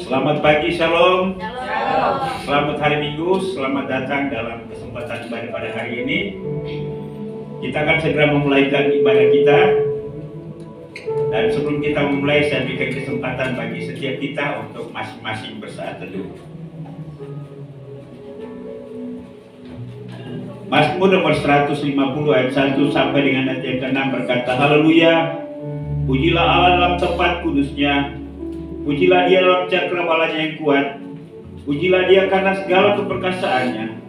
Selamat pagi, Shalom. Shalom. Selamat hari Minggu, selamat datang dalam kesempatan ibadah pada hari ini. Kita akan segera memulaikan ibadah kita. Dan sebelum kita memulai, saya berikan kesempatan bagi setiap kita untuk masing-masing bersaat teduh. Mazmur nomor 150 ayat 1 sampai dengan ayat yang ke-6 berkata, Haleluya, pujilah Allah dalam tempat kudusnya, pujilah dia dalam cakrabalanya yang kuat, pujilah dia karena segala keperkasaannya,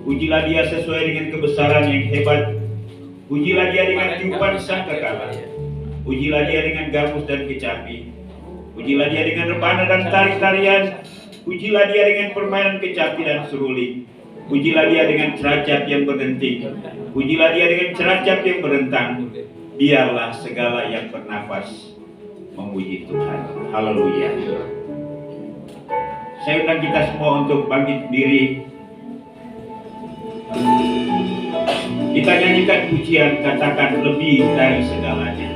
pujilah dia sesuai dengan kebesaran yang hebat, pujilah dia dengan tiupan sangkakala, pujilah dia dengan gambus dan kecapi, pujilah dia dengan rebana dan tarik-tarian, pujilah dia dengan permainan kecapi dan seruling, pujilah dia dengan ceracap yang berdenting, pujilah dia dengan ceracap yang berentang, biarlah segala yang bernafas memuji Tuhan. Haleluya. Saya undang kita semua untuk bangkit diri. Kita nyanyikan pujian, katakan lebih dari segalanya.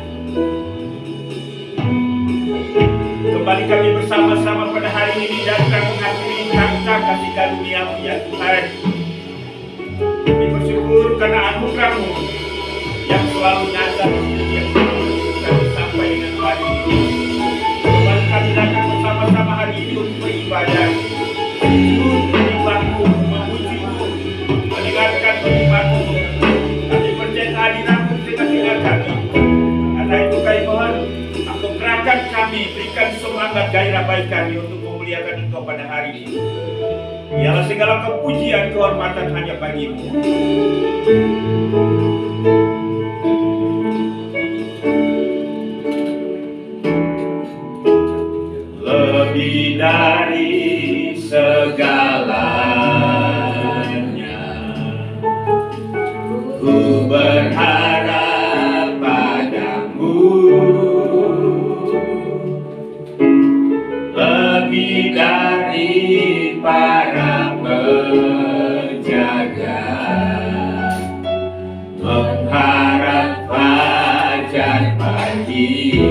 Kembali kami bersama-sama pada hari ini datang mengakhiri kata kasih karunia-Mu ya Tuhan. Kami bersyukur karena anugerah-Mu yang selalu nyata yang kami sampai dengan hari ini. Kembali kami datang bersama-sama hari ini untuk beribadah, untuk menyembah-Mu, memuji-Mu, mendengarkan firman-Mu. Kami percaya kehadiran-Mu di tengah-tengah kami. Karena itu kami mohon, gerakkan kami, berikan semangat gairah baik kami untuk memuliakan Engkau pada hari ini. Biarlah segala kepujian, kehormatan hanya bagi-Mu. Lebih dari segalanya, ku berharap padamu. Lebih dari para penjaga, mengharap fajar pagi.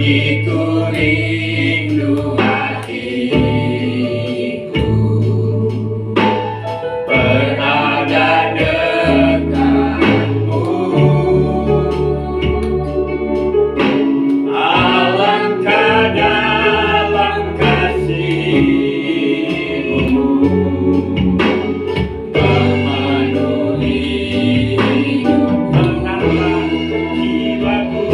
Begitu rindu hatiku berada dekatmu. Alangkah dalam kasih-Mu memenuhi hidup, tenanglah jiwaku.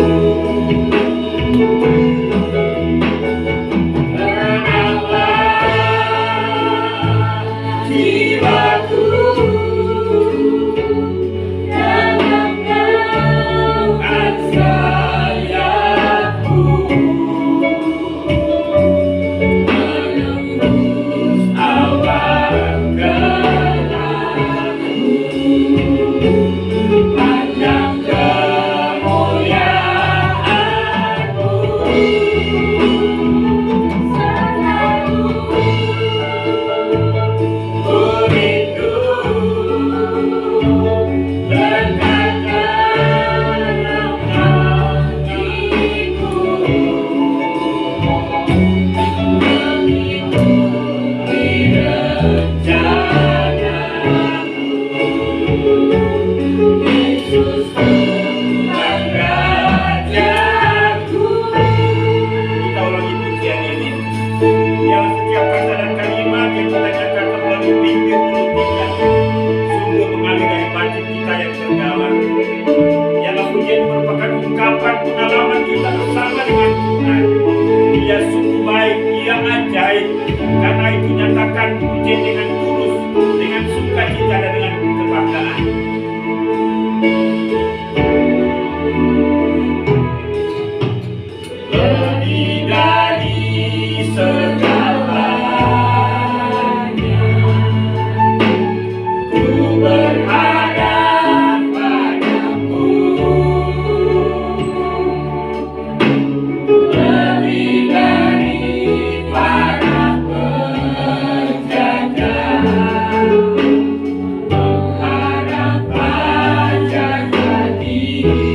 Karena itu nyatakan pujian dengan tulus, dengan sukacita dan dengan kebanggaan. Lebih dari segalanya, ku berharap padamu. Lebih dari para penjaga, mengharap fajar pagi.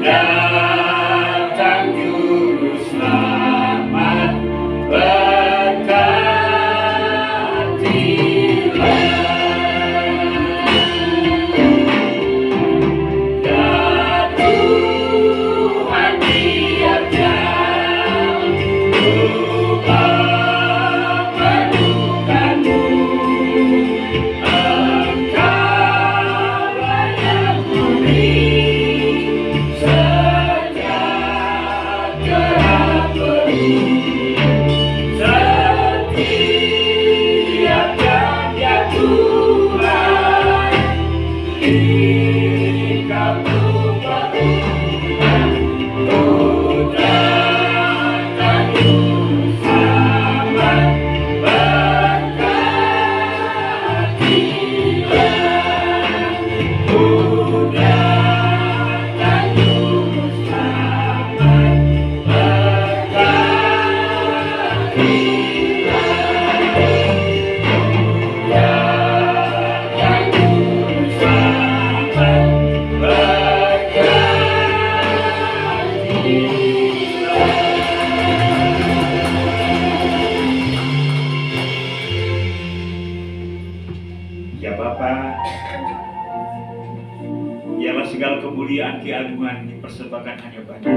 datang Juru Selamat, berkatilah. Ya Tuhan tiap jam ubah pelukanmu, Engkaulah yang memberi sejahtera penuh. Setiap jam ya Tuhan, Engkau tumpah putrakan Juru Selamat, berkatilah. Putrakan Juru Selamat, berkatilah. Putrakan Juru Selamat, Ya Bapa, biarlah segala kemuliaan keagungan dipersembahkan hanya Bapa.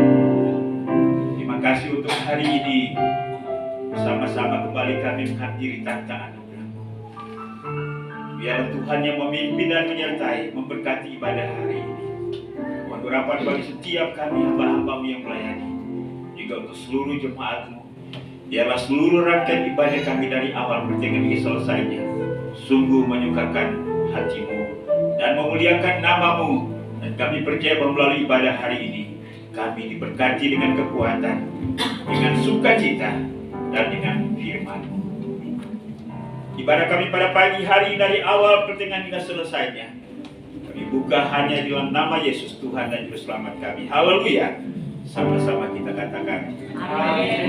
Terima kasih untuk hari ini, bersama-sama kembali kami menghadiri tahta anugerah-Mu. Biarlah Tuhan yang memimpin dan menyertai, memberkati ibadah hari ini. Mohon harapan bagi setiap kami hamba-hamba-Mu yang melayani, juga untuk seluruh jemaat-Mu. Biarlah seluruh rangkaian ibadah kami dari awal pertengahan hingga selesainya sungguh menyukakan hati-Mu dan memuliakan nama-Mu. Dan kami percaya bahwa melalui ibadah hari ini kami diberkati dengan kekuatan, dengan sukacita, dan dengan firman-Mu. Ibadah kami pada pagi hari dari awal pertengahan hingga selesainya kami buka hanya dalam nama Yesus Tuhan dan Juru Selamat kami. Haleluya. Sama-sama kita katakan amin.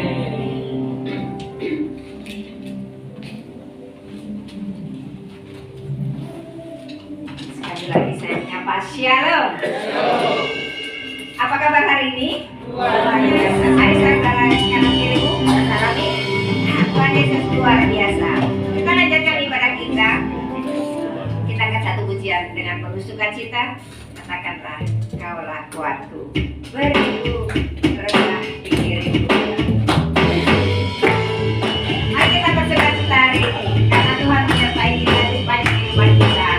Sekali lagi saya menyapa Shalom. Apa kabar hari ini? Luar biasa. Mari saudara kanan kirimu salami. Tuhan Yesus luar biasa. Kita lanjutkan ibadah kita. Kita akan satu pujian dengan penuh sukacita. Katakanlah, Kaulah kuatku, beribu rendah di kirimu. Mari kita bersukacita hari ini karena Tuhan menyertai kita di sepanjang kehidupan kita.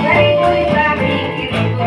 Beribu rendah di kirimu.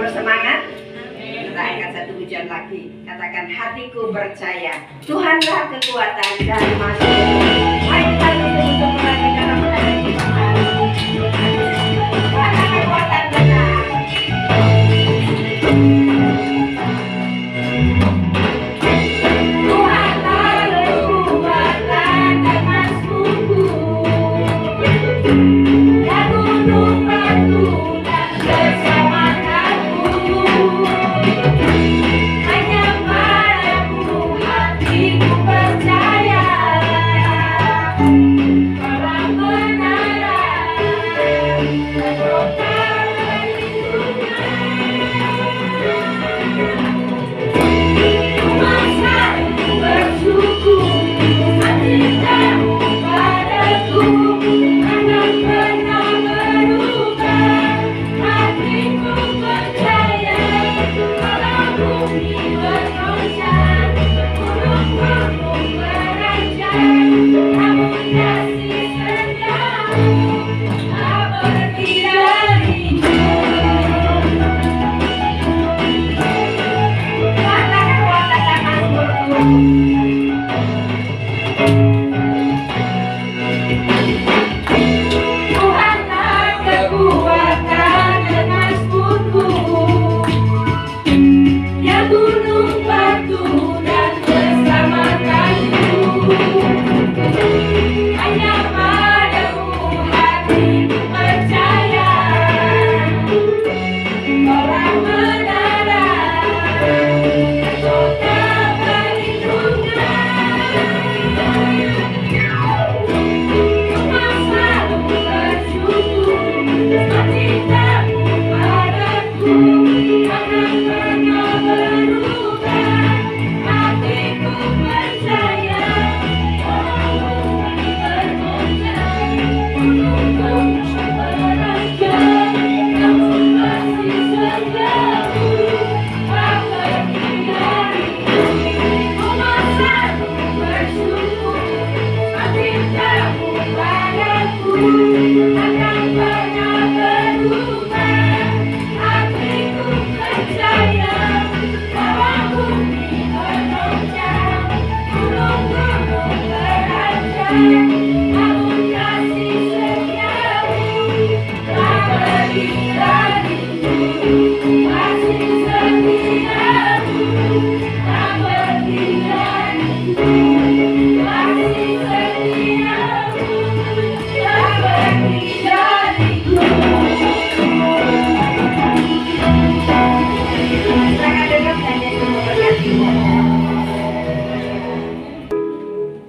bersemangat? Kita angkat satu pujian lagi. Katakan, hatiku percaya Tuhanlah kekuatan dan masuk. Mari kita betul-betul berada dalam hati Tuhan. Tuhanlah kekuatan kita.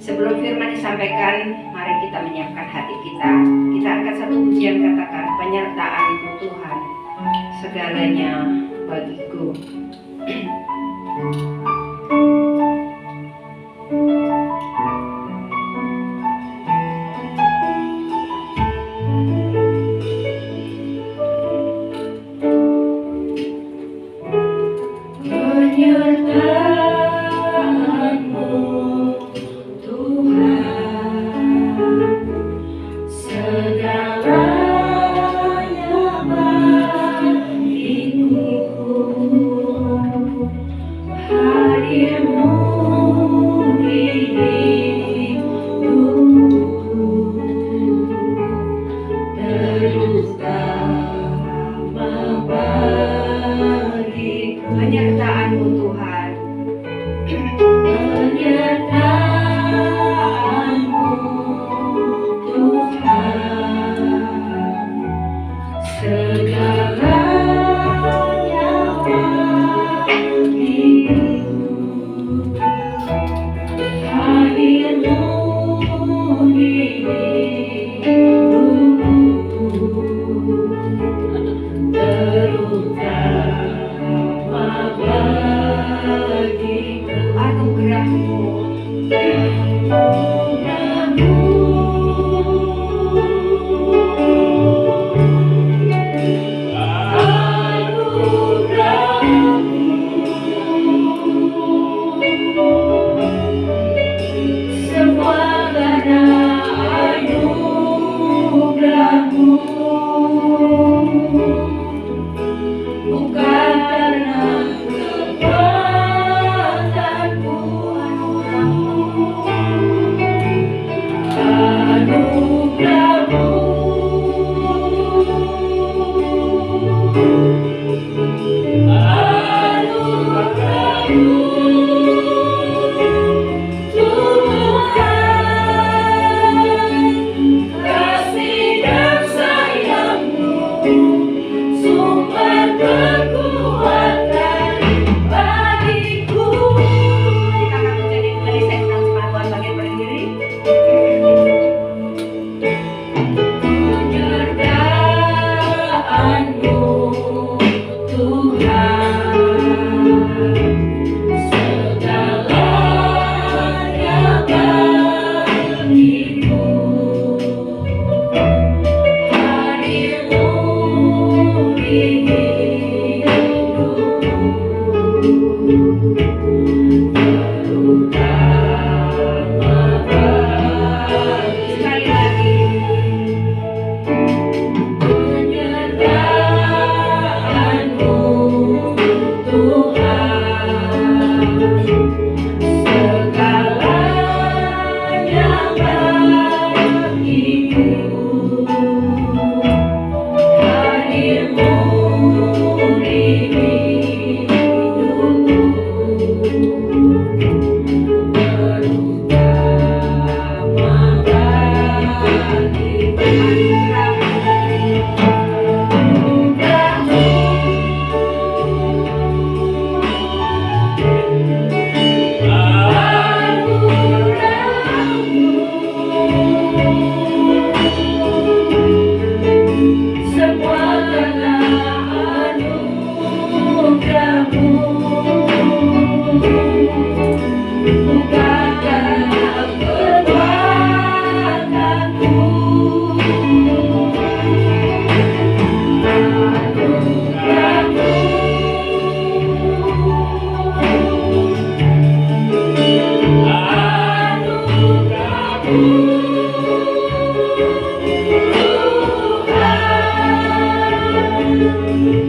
Sebelum firman disampaikan, mari kita menyiapkan hati kita. Kita angkat satu pujian, katakan, penyertaan-Mu Tuhan, segalanya bagiku. Penyertaan-Mu Tuhan, penyertaan-Mu Tuhan, segalanya bagiku. Hadir-Mu di hidupku, terutama bagiku. Anugerah-Mu, bukan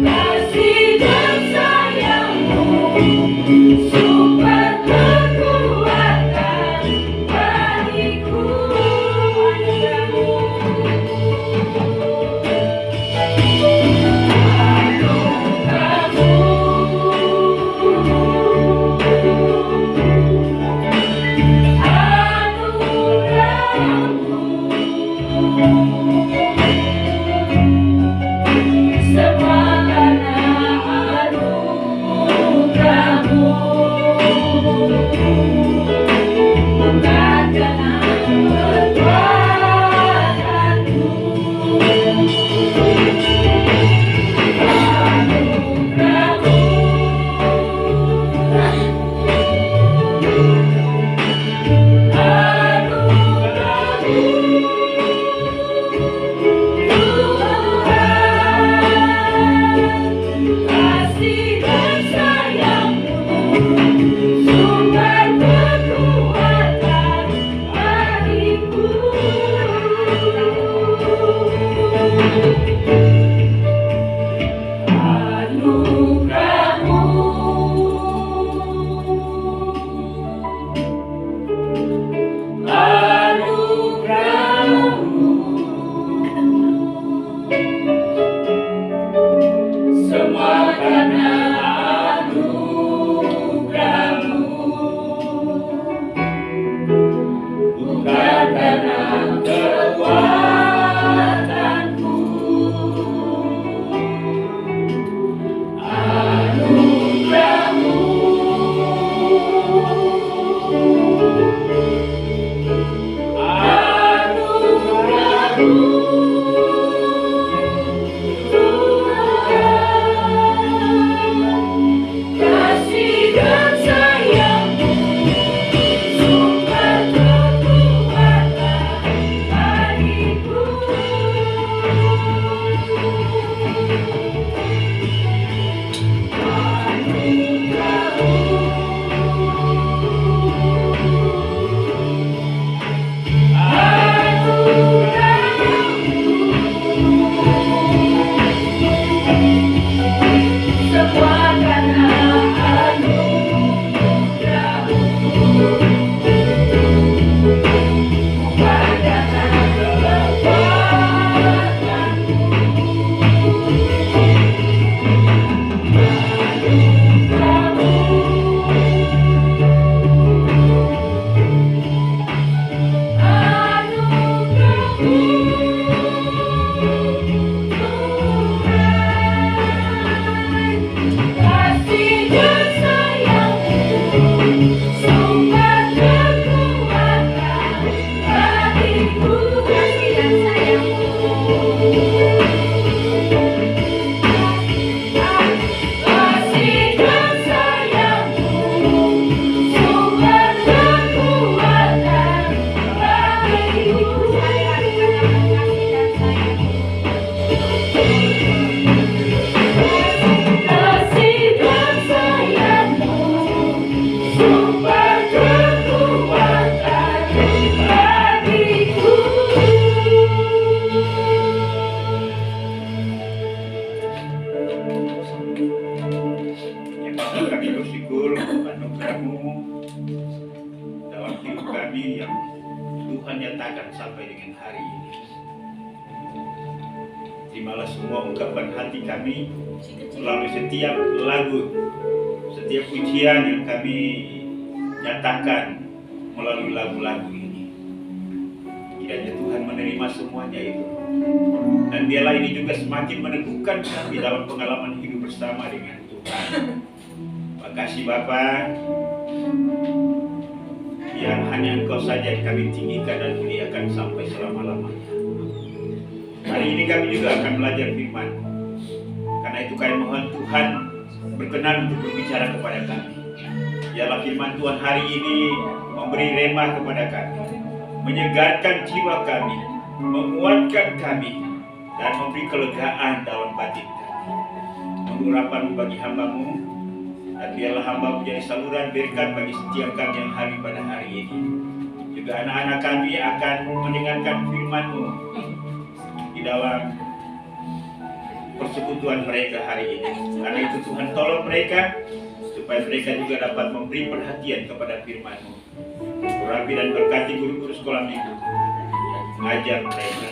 Kasih dan sayangmu kami bersyukur anugerah-Mu dalam hidup kami yang Tuhan nyatakan sampai dengan hari ini. Terimalah semua ungkapan hati kami melalui setiap lagu, setiap pujian yang kami nyatakan melalui lagu-lagu ini. Kiranya Tuhan menerima semuanya itu. Dan biarlah ini juga semakin meneguhkan kami dalam pengalaman hidup bersama dengan Tuhan. Makasih Bapa, yang hanya Engkau saja yang kami tinggikan dan muliakan sampai selama-lamanya. Hari ini kami juga akan belajar firman. Karena itu kami mohon Tuhan berkenan untuk berbicara kepada kami. Biarlah firman Tuhan hari ini memberi remah kepada kami, menyegarkan jiwa kami, menguatkan kami, dan memberi kelegaan dalam batin kami. Mengurapan bagi hamba-Mu, dan biarlah hamba menjadi saluran berkat bagi setiap kami yang hadir pada hari ini. Juga anak-anak kami akan mendengarkan firman-Mu di dalam persekutuan mereka hari ini. Karena itu Tuhan tolong mereka, supaya mereka juga dapat memberi perhatian kepada firman-Mu. Urapi dan berkati guru-guru sekolah minggu, mengajar mereka.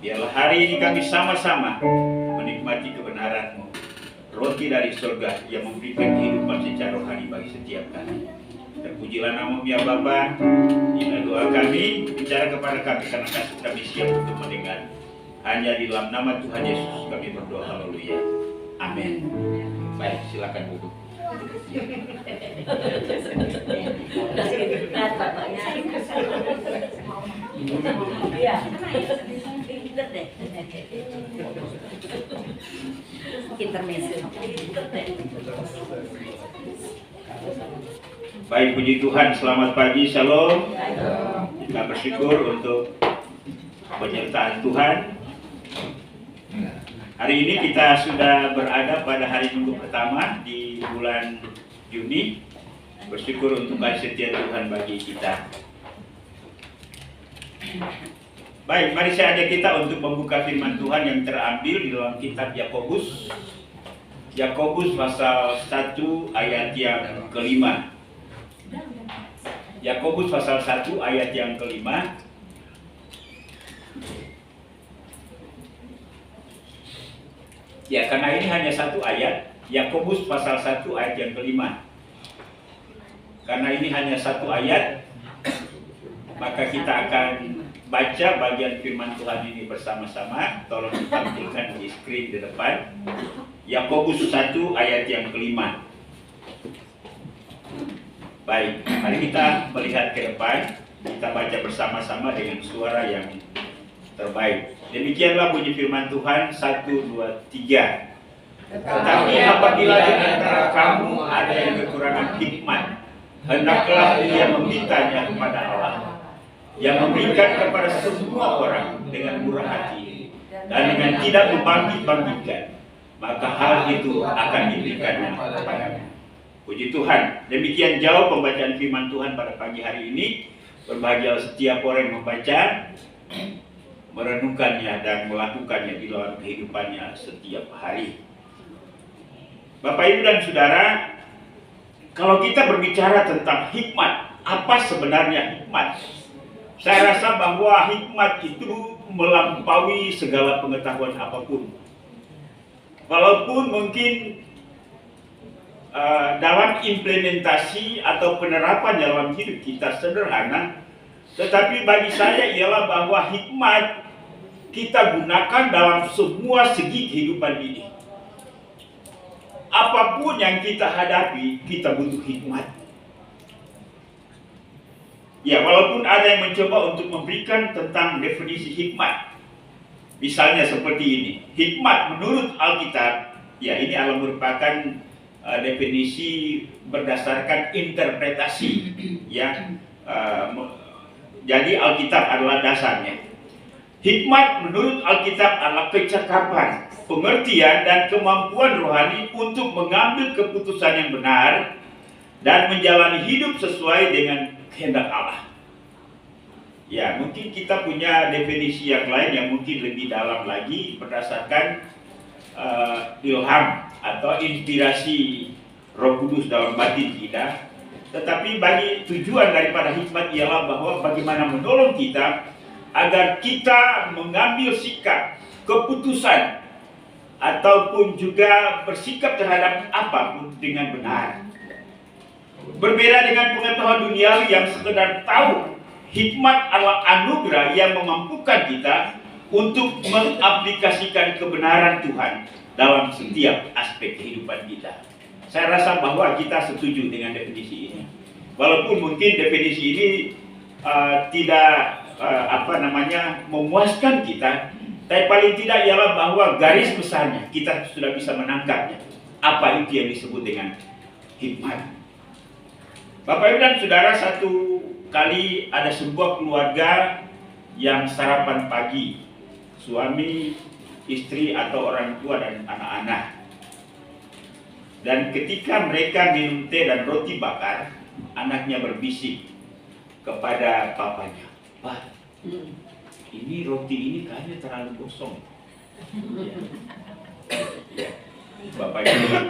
Biarlah hari ini kami sama-sama menikmati kebenaran-Mu, roti dari surga yang memberikan kehidupan secara rohani bagi setiap kami. Terpujilah nama-Mu ya Bapa. Inilah doa kami, bicara kepada kami karena kasih kami siap untuk mendengar. Hanya di dalam nama Tuhan Yesus kami berdoa, haleluya. Amin. Baik, silakan duduk. Baik, puji Tuhan, selamat pagi, shalom. Kita bersyukur untuk penyertaan Tuhan. Hari ini kita sudah berada pada hari Minggu pertama di bulan Juni. Bersyukur untuk kasih setia Tuhan bagi kita. Baik, mari saya ajak kita untuk membuka firman Tuhan yang terambil di dalam kitab Yakobus. Yakobus pasal 1 ayat yang kelima. Yakobus pasal 1 ayat yang kelima. Ya, karena ini hanya satu ayat, Yakobus pasal 1 ayat yang kelima. Karena ini hanya satu ayat, maka kita akan baca bagian firman Tuhan ini bersama-sama. Tolong ditampilkan di screen di depan. Yakobus 1 ayat yang kelima. Baik, mari kita melihat ke depan. Kita baca bersama-sama dengan suara yang terbaik. Demikianlah bunyi firman Tuhan 1, 2, 3. Tetapi apabila di antara kamu ada yang kekurangan hikmat, hendaklah ia memintanya kepada Allah, yang memberikan kepada semua orang dengan murah hati dan dengan tidak membangkit-bangkitkan, maka hal itu akan diberikannya kepadanya. Puji Tuhan. Demikian jauh pembacaan firman Tuhan pada pagi hari ini. Berbahagia setiap orang yang membaca, merenungkannya dan melakukannya di dalam kehidupannya setiap hari. Bapak, Ibu, dan Saudara, kalau kita berbicara tentang hikmat, apa sebenarnya hikmat? Saya rasa bahwa hikmat itu melampaui segala pengetahuan apapun. Walaupun mungkin dalam implementasi atau penerapan dalam hidup kita sederhana, tetapi bagi saya ialah bahwa hikmat kita gunakan dalam semua segi kehidupan ini. Apapun yang kita hadapi, kita butuh hikmat. Ya, walaupun ada yang mencoba untuk memberikan tentang definisi hikmat. Misalnya seperti ini. Hikmat menurut Alkitab, ya ini adalah merupakan definisi berdasarkan interpretasi. Ya, jadi Alkitab adalah dasarnya. Hikmat menurut Alkitab adalah kecakapan, pengertian, dan kemampuan rohani untuk mengambil keputusan yang benar dan menjalani hidup sesuai dengan kehendak Allah. Ya, mungkin kita punya definisi yang lain yang mungkin lebih dalam lagi berdasarkan ilham atau inspirasi Roh Kudus dalam batin kita. Tetapi bagi tujuan daripada hikmat ialah bahwa bagaimana menolong kita agar kita mengambil sikap, keputusan, ataupun juga bersikap terhadap apapun dengan benar. Berbeda dengan pengetahuan duniawi yang sekedar tahu, hikmat adalah anugerah yang memampukan kita untuk mengaplikasikan kebenaran Tuhan dalam setiap aspek kehidupan kita. Saya rasa bahwa kita setuju dengan definisi ini. Walaupun mungkin definisi ini tidak memuaskan kita, tapi paling tidak ialah bahwa garis besarnya kita sudah bisa menangkapnya. Apa itu yang disebut dengan hikmat? Bapak Ibu dan Saudara, satu kali ada sebuah keluarga yang sarapan pagi, suami, istri atau orang tua dan anak-anak. Dan ketika mereka minum teh dan roti bakar, anaknya berbisik kepada papanya, "Pak, ini roti ini kayaknya terlalu gosong." Bapaknya bilang,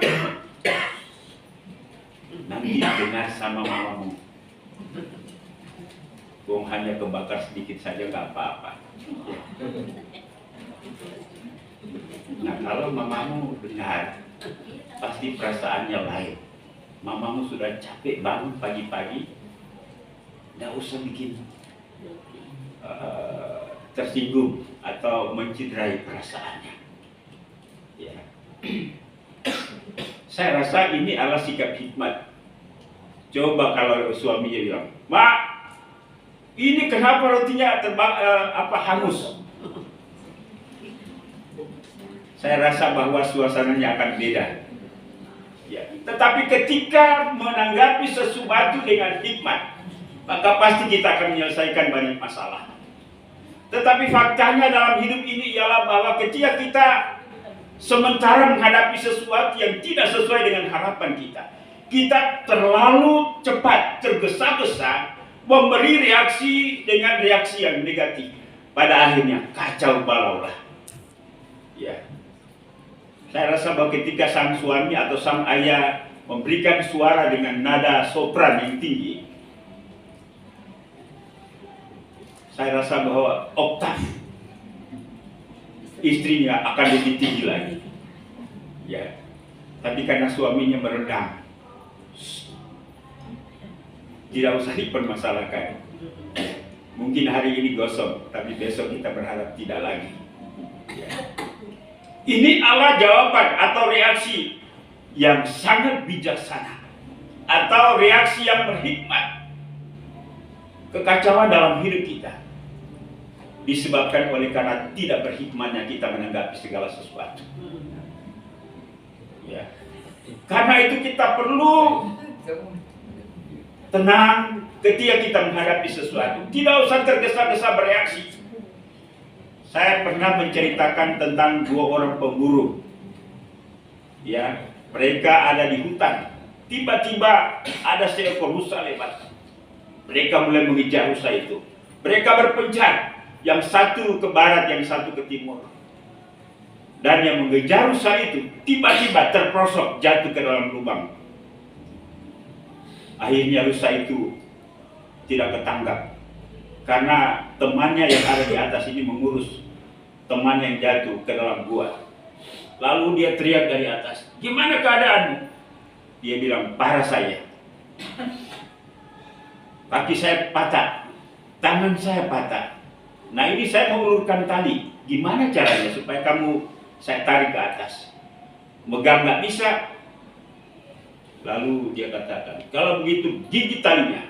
"Nanti dengar sama mamamu. Bong hanya kebakar sedikit saja nggak apa-apa." Nah, kalau mamamu dengar, pasti perasaannya lain. Mamamu sudah capek bangun pagi-pagi, nggak usah bikin tersinggung atau mencederai perasaannya. Ya. Saya rasa ini adalah sikap hikmat. Coba kalau suaminya bilang, "Mak, ini kenapa rotinya hangus?" Saya rasa bahwa suasananya akan beda. Ya. Tetapi ketika menanggapi sesuatu dengan hikmat, maka pasti kita akan menyelesaikan banyak masalah. Tetapi faktanya dalam hidup ini ialah bahwa ketika kita sementara menghadapi sesuatu yang tidak sesuai dengan harapan kita, kita terlalu cepat, tergesa-gesa memberi reaksi dengan reaksi yang negatif. Pada akhirnya kacau balau lah. Ya. Saya rasa bahwa ketika sang suami atau sang ayah memberikan suara dengan nada sopran yang tinggi, saya rasa bahwa oktav istrinya akan lebih tinggi lagi. Ya. Tapi karena suaminya meredam, tidak usah dipermasalahkan. Mungkin hari ini gosong, tapi besok kita berharap tidak lagi. Ya. Ini adalah jawaban atau reaksi yang sangat bijaksana atau reaksi yang berhikmat. Kekacauan dalam hidup kita disebabkan oleh karena tidak berhikmatnya kita menanggapi segala sesuatu. Ya. Karena itu kita perlu tenang ketika kita menghadapi sesuatu. Tidak usah tergesa-gesa bereaksi. Saya pernah menceritakan tentang dua orang pemburu. Ya, mereka ada di hutan. Tiba-tiba ada seekor rusa lewat. Mereka mulai mengejar rusa itu. Mereka berpencar, yang satu ke barat, yang satu ke timur. Dan yang mengejar rusa itu tiba-tiba terperosok jatuh ke dalam lubang. Akhirnya rusa itu tidak ketangkap. Karena temannya yang ada di atas ini mengurus teman yang jatuh ke dalam gua. Lalu dia teriak dari atas, "Gimana keadaanmu?" Dia bilang, "Parah saya. Kaki saya patah, tangan saya patah. Nah ini saya mengulurkan tali. Gimana caranya supaya saya tarik ke atas? Megang nggak bisa." Lalu dia katakan, "Kalau begitu gigit talinya."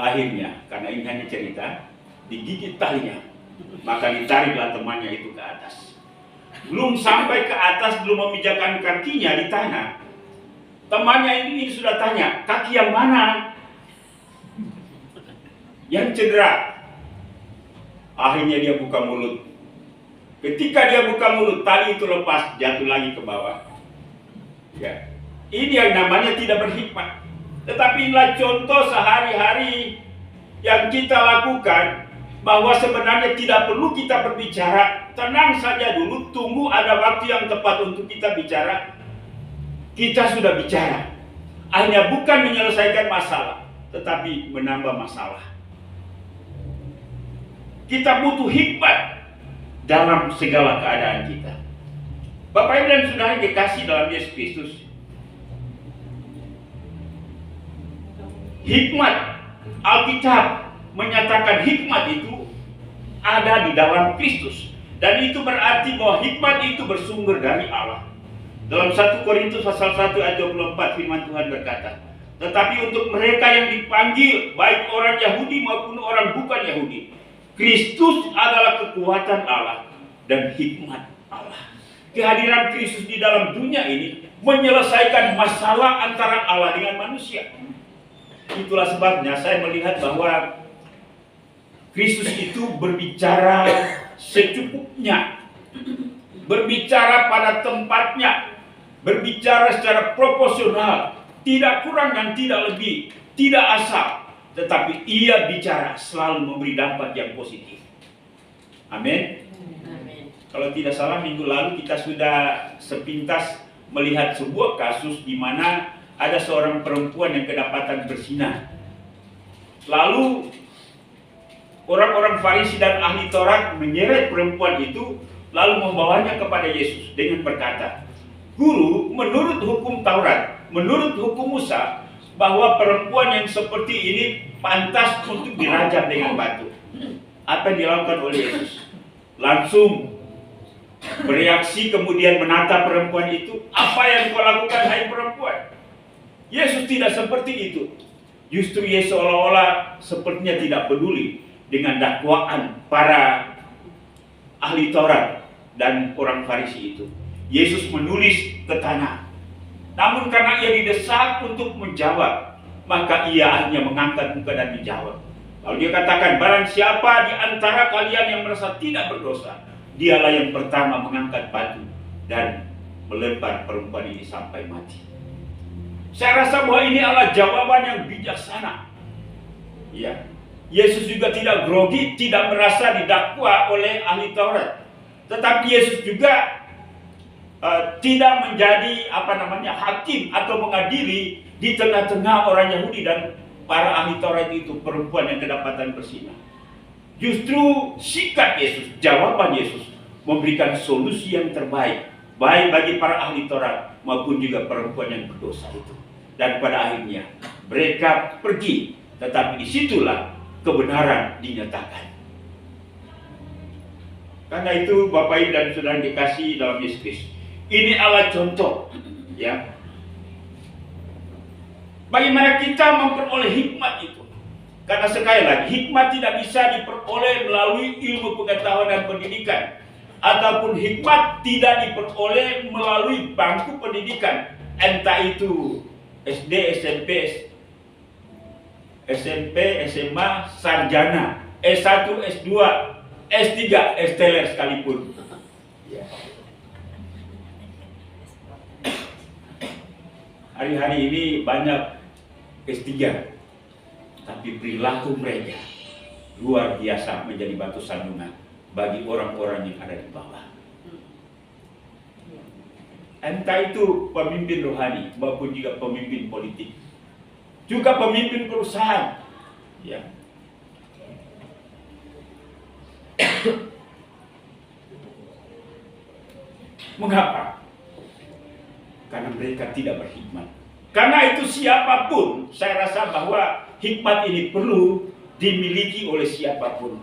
Akhirnya, karena ini hanya cerita, digigit talinya, maka ditariklah temannya itu ke atas. Belum sampai ke atas, belum memijakkan kakinya di tanah, temannya ini sudah tanya, "Kaki yang mana yang cedera?" Akhirnya dia buka mulut. Ketika dia buka mulut, tali itu lepas, jatuh lagi ke bawah. Ya. Ini yang namanya tidak berhikmat. Tetapi inilah contoh sehari-hari yang kita lakukan, bahwa sebenarnya tidak perlu kita berbicara. Tenang saja dulu, tunggu ada waktu yang tepat untuk kita bicara. kita sudah bicara. Hanya bukan menyelesaikan masalah, tetapi menambah masalah. Kita butuh hikmat dalam segala keadaan kita. Bapak Ibu dan Saudara dikasih dalam Yesus Kristus, hikmat Alkitab menyatakan hikmat itu ada di dalam Kristus. Dan itu berarti bahwa hikmat itu bersumber dari Allah. Dalam 1 Korintus pasal 1 ayat 24 firman Tuhan berkata, tetapi untuk mereka yang dipanggil, baik orang Yahudi maupun orang bukan Yahudi, Kristus adalah kekuatan Allah dan hikmat Allah. Kehadiran Kristus di dalam dunia ini menyelesaikan masalah antara Allah dengan manusia. Itulah sebabnya saya melihat bahwa Kristus itu berbicara secukupnya, berbicara pada tempatnya, berbicara secara proporsional, tidak kurang dan tidak lebih, tidak asal, tetapi ia bicara selalu memberi dampak yang positif. Amin. Kalau tidak salah minggu lalu kita sudah sepintas melihat sebuah kasus di mana ada seorang perempuan yang kedapatan berzina. Lalu orang-orang Farisi dan ahli Taurat menyeret perempuan itu lalu membawanya kepada Yesus dengan berkata, Guru, menurut hukum Taurat, menurut hukum Musa, bahwa perempuan yang seperti ini pantas untuk dirajam dengan batu. Apa yang dilakukan oleh Yesus? Langsung bereaksi kemudian menatap perempuan itu. Apa yang kau lakukan, hai perempuan? Yesus tidak seperti itu. Justru Yesus seolah-olah sepertinya tidak peduli dengan dakwaan para ahli Taurat dan orang Farisi itu. Yesus menulis ke tanah. Namun karena ia didesak untuk menjawab, maka ia akhirnya mengangkat muka dan menjawab. Lalu dia katakan, barang siapa di antara kalian yang merasa tidak berdosa, dialah yang pertama mengangkat batu dan melempar perempuan ini sampai mati. Saya rasa bahwa ini adalah jawaban yang bijaksana. Ya. Yesus juga tidak grogi, tidak merasa didakwa oleh ahli Taurat. Tetapi Yesus juga tidak menjadi hakim atau mengadili di tengah-tengah orang Yahudi dan para ahli Taurat itu, perempuan yang kedapatan berzina. Justru sikap Yesus, jawaban Yesus memberikan solusi yang terbaik, baik bagi para ahli Taurat maupun juga perempuan yang berdosa itu. Dan pada akhirnya mereka pergi, tetapi disitulah kebenaran dinyatakan. Karena itu Bapak Ibu dan Saudara dikasih dalam Yesus Kristus, ini adalah contoh, ya, bagaimana kita memperoleh hikmat itu. Karena sekali lagi, hikmat tidak bisa diperoleh melalui ilmu pengetahuan dan pendidikan, ataupun hikmat tidak diperoleh melalui bangku pendidikan, entah itu SD, SMP, SMA, sarjana, S1, S2, S3, S-teler sekalipun. Hari-hari ini banyak S3, tapi perilaku mereka luar biasa menjadi batu sandungan bagi orang-orang yang ada di bawah. Entah itu pemimpin rohani maupun juga pemimpin politik, juga pemimpin perusahaan. Ya. Mengapa? Karena mereka tidak berhikmat. Karena itu siapapun, saya rasa bahwa hikmat ini perlu dimiliki oleh siapapun.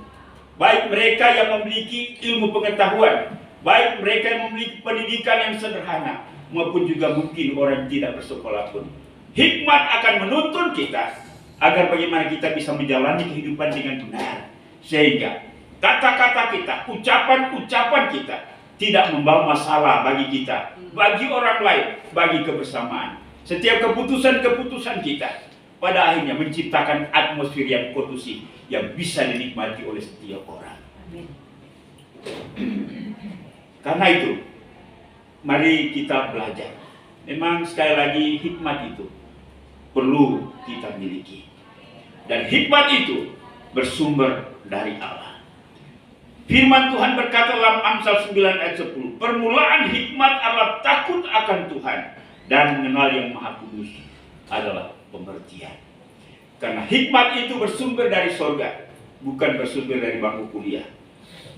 Baik mereka yang memiliki ilmu pengetahuan, baik mereka yang memiliki pendidikan yang sederhana, maupun juga mungkin orang yang tidak bersekolah pun. Hikmat akan menuntun kita agar bagaimana kita bisa menjalani kehidupan dengan benar. Sehingga kata-kata kita, ucapan-ucapan kita tidak membawa masalah bagi kita, bagi orang lain, bagi kebersamaan. Setiap keputusan-keputusan kita pada akhirnya menciptakan atmosfer yang kondusif yang bisa dinikmati oleh setiap orang. Karena itu, mari kita belajar. Memang sekali lagi hikmat itu perlu kita miliki. Dan hikmat itu bersumber dari Allah. Firman Tuhan berkata dalam Amsal 9 ayat 10, permulaan hikmat adalah takut akan Tuhan, dan mengenal yang Maha Kudus adalah pengertian. Karena hikmat itu bersumber dari sorga, bukan bersumber dari bangku kuliah,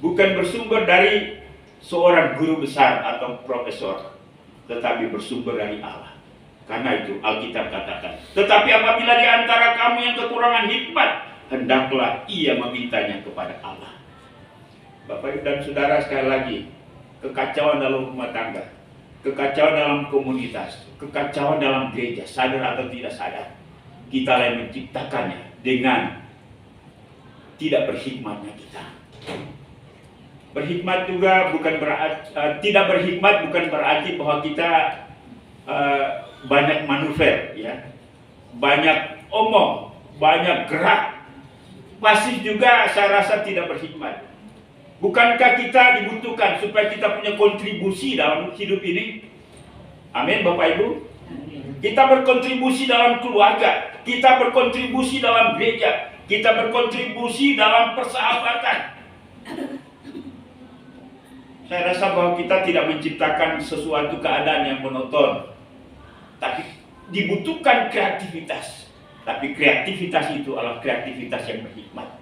bukan bersumber dari seorang guru besar atau profesor, tetapi bersumber dari Allah. Karena itu Alkitab katakan, tetapi apabila di antara kamu yang kekurangan hikmat, hendaklah ia memintanya kepada Allah. Bapak dan saudara, sekali lagi, kekacauan dalam rumah tangga, kekacauan dalam komunitas, kekacauan dalam gereja, sadar atau tidak sadar, kita yang menciptakannya dengan tidak berhikmatnya kita. Berhikmat juga bukan berarti, tidak berhikmat bukan berarti bahwa kita banyak manuver, ya, banyak omong, banyak gerak. Pasif juga saya rasa tidak berhikmat. Bukankah kita dibutuhkan supaya kita punya kontribusi dalam hidup ini? Amin, Bapak Ibu. Kita berkontribusi dalam keluarga, kita berkontribusi dalam gereja, kita berkontribusi dalam persahabatan. Saya rasa bahwa kita tidak menciptakan sesuatu keadaan yang monoton, tapi dibutuhkan kreativitas. Tapi kreativitas itu adalah kreativitas yang berhikmat,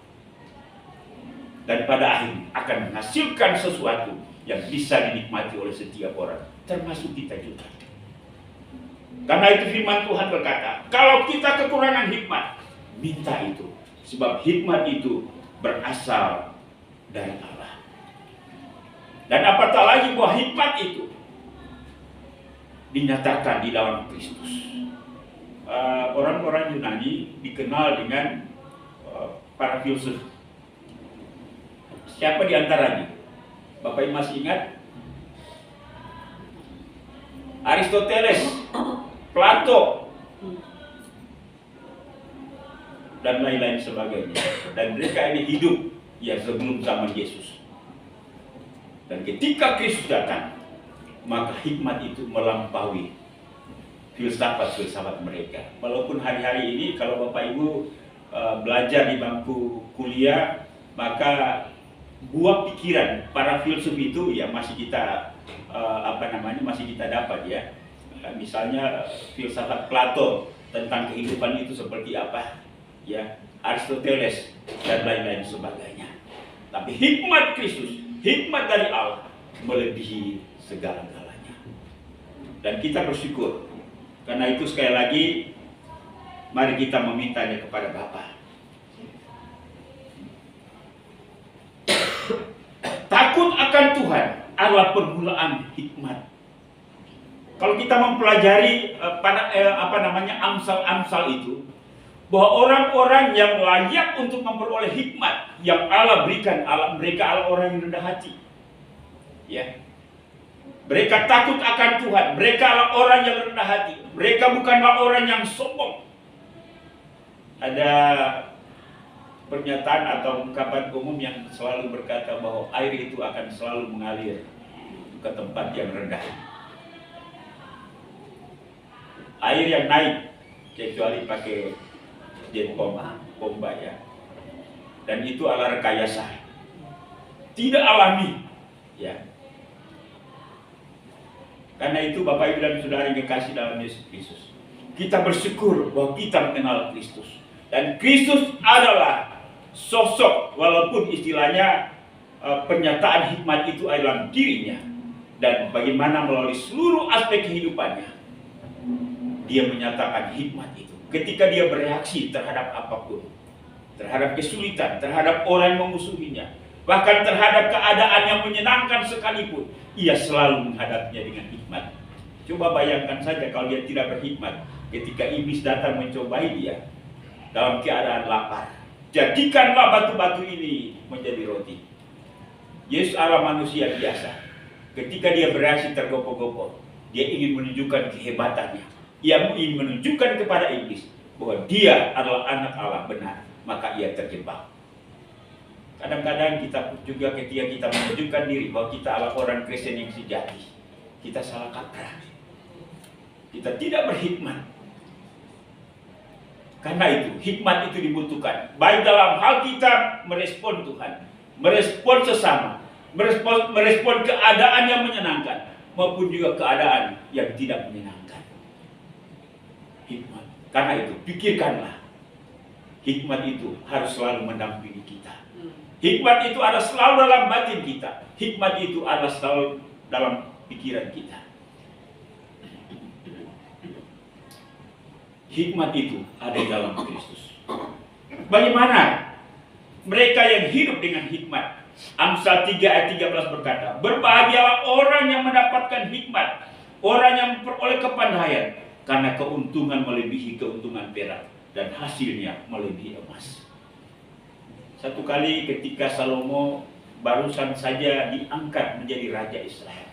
dan pada akhirnya akan menghasilkan sesuatu yang bisa dinikmati oleh setiap orang, termasuk kita juga. Karena itu firman Tuhan berkata, kalau kita kekurangan hikmat, minta itu, sebab hikmat itu berasal dari Allah. Dan apatah lagi bahwa hikmat itu dinyatakan di dalam Kristus. Orang-orang Yunani dikenal dengan para filsuf. Siapa di antaranya? Bapak Ibu masih ingat? Aristoteles, Plato, dan lain-lain sebagainya. Dan mereka ini hidup ya sebelum zaman Yesus. Dan ketika Kristus datang, maka hikmat itu melampaui filsafat-filsafat mereka. Walaupun hari-hari ini kalau Bapak Ibu belajar di bangku kuliah, maka buah pikiran para filsuf itu ya masih kita masih kita dapat, ya. Misalnya filsafat Plato tentang kehidupan itu seperti apa, ya, Aristoteles dan lain-lain sebagainya. Tapi hikmat Kristus, hikmat dari Allah melebihi segala-galanya. Dan kita bersyukur. Karena itu sekali lagi, mari kita memintanya kepada Bapa. Takut akan Tuhan adalah permulaan hikmat. Kalau kita mempelajari Amsal-Amsal itu, bahwa orang-orang yang layak untuk memperoleh hikmat yang Allah berikan, mereka adalah orang yang rendah hati. Ya. Mereka takut akan Tuhan, mereka adalah orang yang rendah hati. Mereka bukanlah orang yang sombong. Ada pernyataan atau ungkapan umum yang selalu berkata bahwa air itu akan selalu mengalir ke tempat yang rendah. Air yang naik, kecuali pakai jet pompa, ya. Dan itu adalah rekayasa, tidak alami, ya. Karena itu Bapak Ibu dan Saudara yang dikasih dalam Yesus Kristus, kita bersyukur bahwa kita mengenal Kristus. Dan Kristus adalah sosok, walaupun istilahnya pernyataan hikmat itu adalah dirinya. Dan bagaimana melalui seluruh aspek kehidupannya, dia menyatakan hikmat itu. Ketika dia bereaksi terhadap apapun, terhadap kesulitan, terhadap orang yang memusuhinya, bahkan terhadap keadaan yang menyenangkan sekalipun, ia selalu menghadapinya dengan hikmat. Coba bayangkan saja kalau dia tidak berhikmat, ketika iblis datang mencobai dia dalam keadaan lapar, jadikanlah batu-batu ini menjadi roti. Yesus adalah manusia biasa. Ketika dia bereaksi tergopoh-gopoh, dia ingin menunjukkan kehebatannya. Ia ingin menunjukkan kepada iblis bahwa dia adalah anak Allah benar, maka ia terjebak. Kadang-kadang kita juga ketika kita menunjukkan diri bahwa kita adalah orang Kristen yang sejati, kita salah kaprah. Kita tidak berhikmat. Karena itu, hikmat itu dibutuhkan. Baik dalam hal kita merespon Tuhan, merespon sesama, merespon keadaan yang menyenangkan, maupun juga keadaan yang tidak menyenangkan. Hikmat. Karena itu, pikirkanlah. Hikmat itu harus selalu mendampingi kita. Hikmat itu ada selalu dalam batin kita. Hikmat itu ada selalu dalam pikiran kita. Hikmat itu ada di dalam Kristus. Bagaimana mereka yang hidup dengan hikmat? Amsal 3 ayat 13 berkata, berbahagialah orang yang mendapatkan hikmat, orang yang memperoleh kepandaian, karena keuntungan melebihi keuntungan perak dan hasilnya melebihi emas. Satu kali ketika Salomo barusan saja diangkat menjadi raja Israel,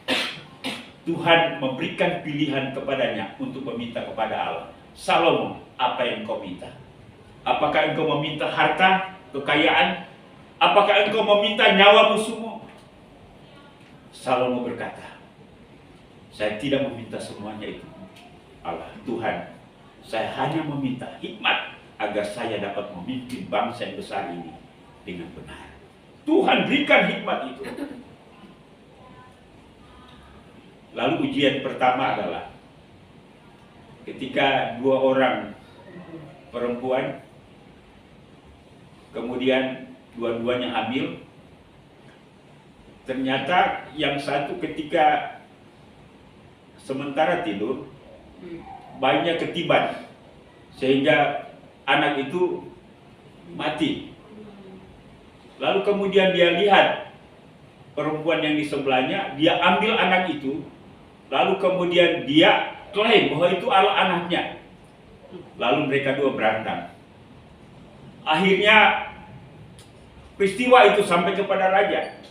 Tuhan memberikan pilihan kepadanya untuk meminta kepada Allah, Salomo, apa yang kau minta? Apakah engkau meminta harta, kekayaan? Apakah engkau meminta nyawa musuhmu? Salomo berkata, saya tidak meminta semuanya itu. Allah, Tuhan, saya hanya meminta hikmat agar saya dapat memimpin bangsa yang besar ini dengan benar. Tuhan berikan hikmat itu. Lalu ujian pertama adalah ketika dua orang perempuan, kemudian dua-duanya hamil. Ternyata yang satu ketika sementara tidur, bayinya ketiban, sehingga anak itu mati. Lalu kemudian dia lihat perempuan yang di sebelahnya, dia ambil anak itu, lalu kemudian dia klaim bahwa itu adalah anaknya. Lalu mereka dua berantem. Akhirnya peristiwa itu sampai kepada raja.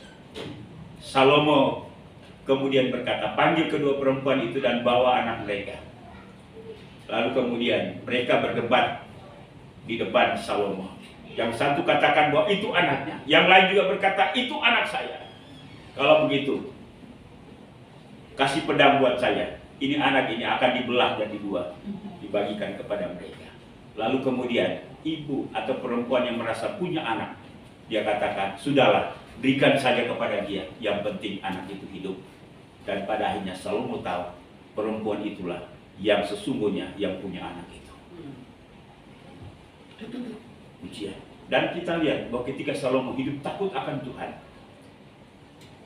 Salomo kemudian berkata, panggil kedua perempuan itu dan bawa anak mereka. Lalu kemudian mereka berdebat di depan Salomo. Yang satu katakan bahwa itu anaknya, yang lain juga berkata itu anak saya. Kalau begitu, kasih pedang buat saya. Ini anak ini akan dibelah jadi dua, dibagikan kepada mereka. Lalu kemudian ibu atau perempuan yang merasa punya anak, dia katakan, sudahlah, berikan saja kepada dia. Yang penting anak itu hidup. Dan pada akhirnya Salomo tahu perempuan itulah yang sesungguhnya yang punya anak itu. Ujian. Dan kita lihat bahwa ketika Salomo hidup takut akan Tuhan,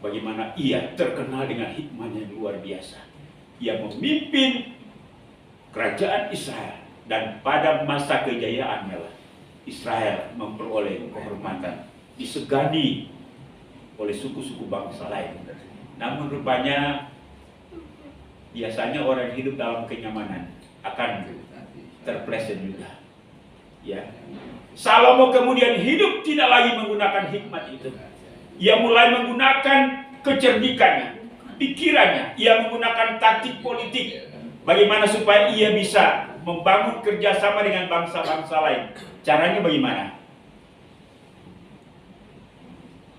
bagaimana ia terkenal dengan hikmahnya yang luar biasa. Ia memimpin kerajaan Israel, dan pada masa kejayaannya lah Israel memperoleh kehormatan, disegani oleh suku-suku bangsa lain. Namun rupanya biasanya orang yang hidup dalam kenyamanan akan terpleset juga. Ya. Salomo kemudian hidup tidak lagi menggunakan hikmat itu. Ia mulai menggunakan kecerdikannya, pikirannya. Ia menggunakan taktik politik. Bagaimana supaya ia bisa membangun kerjasama dengan bangsa-bangsa lain. Caranya bagaimana?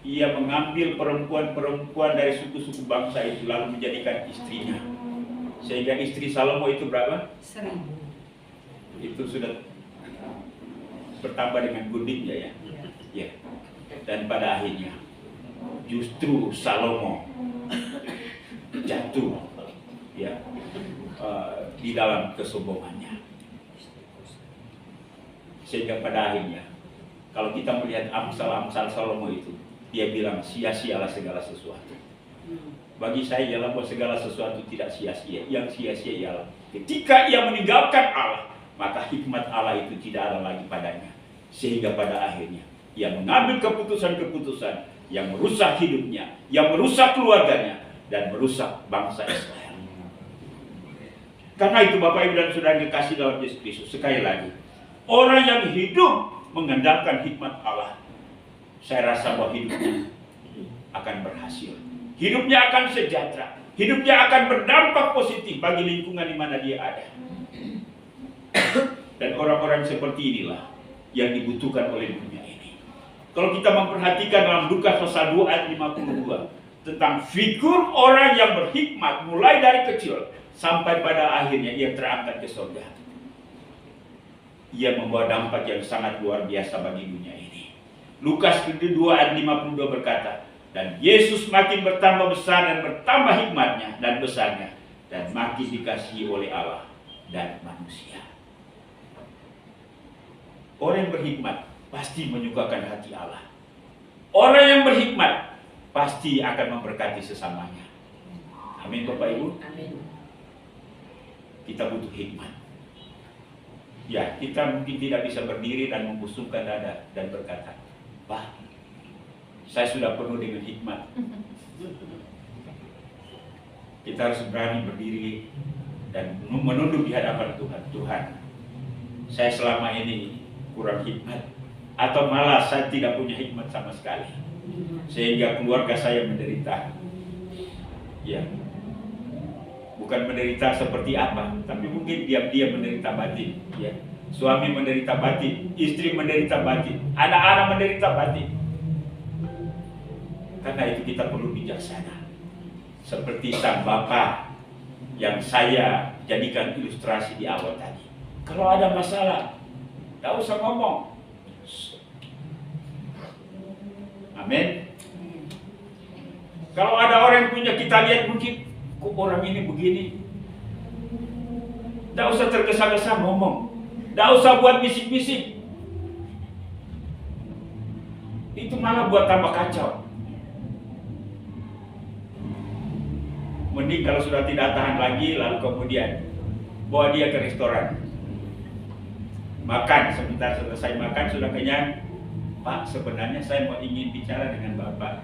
Ia mengambil perempuan-perempuan dari suku-suku bangsa itu lalu menjadikan istrinya. Sehingga istri Salomo itu berapa? 1000. Itu sudah bertambah dengan gundiknya ya. Ya. Dan pada akhirnya justru Salomo jatuh ya di dalam kesombongannya. Sehingga pada akhirnya kalau kita melihat amsal-amsal Salomo itu, dia bilang sia-sialah segala sesuatu. Bagi saya ialah bahwa segala sesuatu tidak sia-sia. Yang sia-sia ialah ketika ia meninggalkan Allah, maka hikmat Allah itu tidak ada lagi padanya. Sehingga pada akhirnya ia mengambil keputusan-keputusan yang merusak hidupnya, yang merusak keluarganya, dan merusak bangsa Israel. Karena itu Bapak Ibu dan Saudara dikasih dalam Yesus Kristus, sekali lagi, orang yang hidup mengandalkan hikmat Allah, saya rasa bahwa hidupnya akan berhasil. Hidupnya akan sejahtera. Hidupnya akan berdampak positif bagi lingkungan di mana dia ada. Dan orang-orang seperti inilah yang dibutuhkan oleh dunia ini. Kalau kita memperhatikan dalam Lukas pasal 2 ayat 52 tentang figur orang yang berhikmat mulai dari kecil sampai pada akhirnya ia terangkat ke surga. Ia membawa dampak yang sangat luar biasa bagi dunia ini. Lukas 2 ayat 52 berkata, dan Yesus makin bertambah besar dan bertambah hikmatnya dan besarnya, dan makin dikasihi oleh Allah dan manusia. Orang yang berhikmat pasti menyukakan hati Allah. Orang yang berhikmat pasti akan memberkati sesamanya. Amin Bapak Ibu. Amin. Kita butuh hikmat. Ya, kita mungkin tidak bisa berdiri dan membusungkan dada dan berkata, "Pak, saya sudah penuh dengan hikmat." Kita harus berani berdiri dan menunduk di hadapan Tuhan. Tuhan, saya selama ini kurang hikmat, atau malah saya tidak punya hikmat sama sekali, sehingga keluarga saya menderita. Ya, bukan menderita seperti apa, tapi mungkin diam-diam menderita batin. Ya, suami menderita batin, istri menderita batin, anak-anak menderita batin. Karena itu kita perlu bijaksana, seperti sang Bapa yang saya jadikan ilustrasi di awal tadi. Kalau ada masalah, tak usah ngomong. Amin. Kalau ada orang yang punya, kita lihat mungkin, kok orang ini begini, tak usah tergesa-gesa ngomong, tak usah buat bisik-bisik. Itu malah buat tambah kacau. Mending kalau sudah tidak tahan lagi, lalu kemudian bawa dia ke restoran, makan. Sebentar selesai makan, sudah kenyang, "Pak, sebenarnya saya mau ingin bicara dengan Bapak."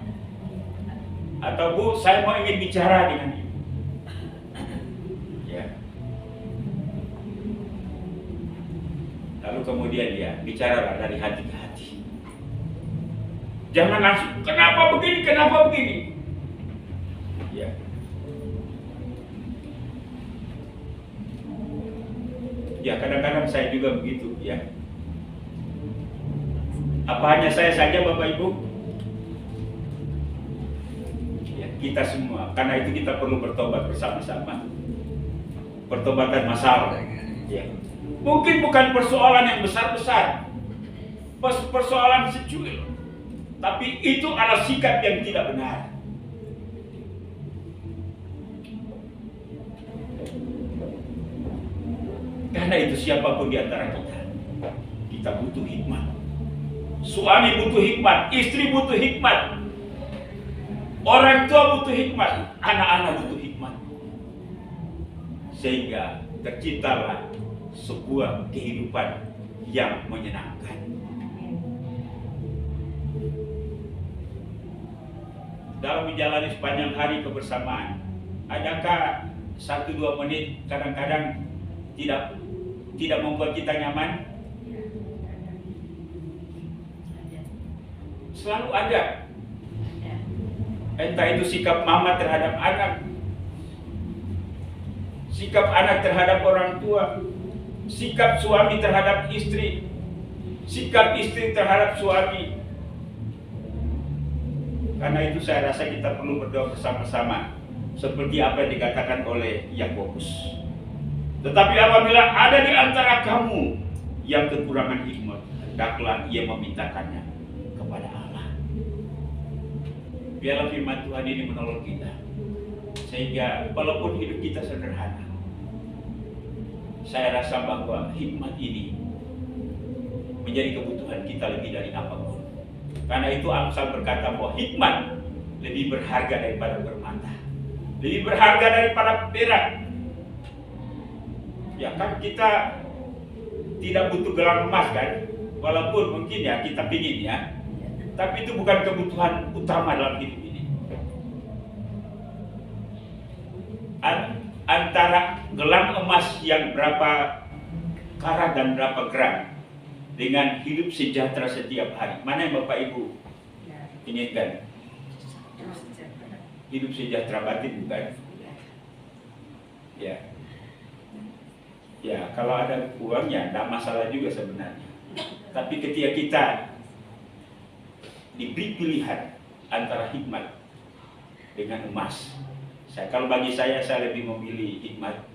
Atau, "Bu, saya mau ingin bicara dengan Ibu." Ya. Lalu kemudian ya, bicaralah dari hati ke hati. Jangan langsung, "Kenapa begini, kenapa begini?" Ya. Ya, kadang-kadang saya juga begitu, ya. Apa hanya saya saja, Bapak Ibu? Ya, kita semua. Karena itu kita perlu bertobat bersama-sama. Pertobatan masalah. Ya. Mungkin bukan persoalan yang besar-besar, persoalan secuil, tapi itu adalah sikap yang tidak benar. Karena itu siapapun di antara kita butuh hikmat. Suami butuh hikmat, istri butuh hikmat, orang tua butuh hikmat, anak-anak butuh hikmat. Sehingga terciptalah sebuah kehidupan yang menyenangkan. Dalam menjalani sepanjang hari kebersamaan, adakah 1-2 menit kadang-kadang tidak membuat kita nyaman? Selalu ada. Entah itu sikap mama terhadap anak, sikap anak terhadap orang tua, sikap suami terhadap istri, sikap istri terhadap suami. Karena itu saya rasa kita perlu berdoa bersama-sama, seperti apa yang dikatakan oleh Yakobus. Tetapi apabila ada di antara kamu yang kekurangan hikmat, hendaklah ia memintakannya kepada Allah. Biarlah firman Tuhan ini menolong kita, sehingga walaupun hidup kita sederhana, saya rasa bahwa hikmat ini menjadi kebutuhan kita lebih dari apapun. Karena itu Amsal berkata bahwa hikmat lebih berharga daripada permata, lebih berharga daripada perak. Ya kan, kita tidak butuh gelang emas kan, walaupun mungkin ya kita pingin ya, tapi itu bukan kebutuhan utama dalam hidup ini. Antara gelang emas yang berapa karat dan berapa gram dengan hidup sejahtera setiap hari, mana yang Bapak Ibu inginkan? Hidup sejahtera batin, bukan? Ya. Ya, kalau ada uangnya, tidak masalah juga sebenarnya. Tapi ketika kita diberi pilihan antara hikmat dengan emas, kalau bagi saya lebih memilih hikmat.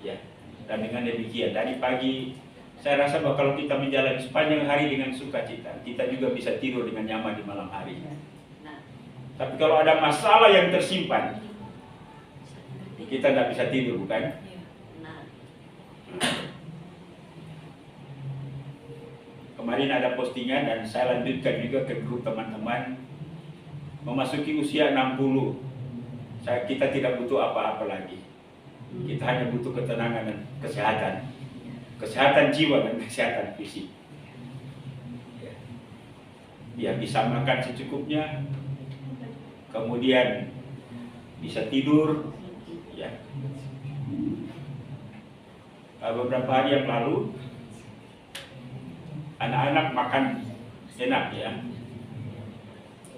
Ya, dan dengan demikian, dari pagi, saya rasa bahwa kalau kita menjalani sepanjang hari dengan sukacita, kita juga bisa tidur dengan nyaman di malam hari. Tapi kalau ada masalah yang tersimpan, kita tidak bisa tidur, bukan? kemarin ada postingan dan saya lanjutkan juga ke grup teman-teman. Memasuki usia 60, kita tidak butuh apa-apa lagi. Kita hanya butuh ketenangan dan kesehatan. Kesehatan jiwa dan kesehatan fisik. Ya, bisa makan secukupnya, kemudian bisa tidur. Ya. Beberapa hari yang lalu anak-anak makan enak ya,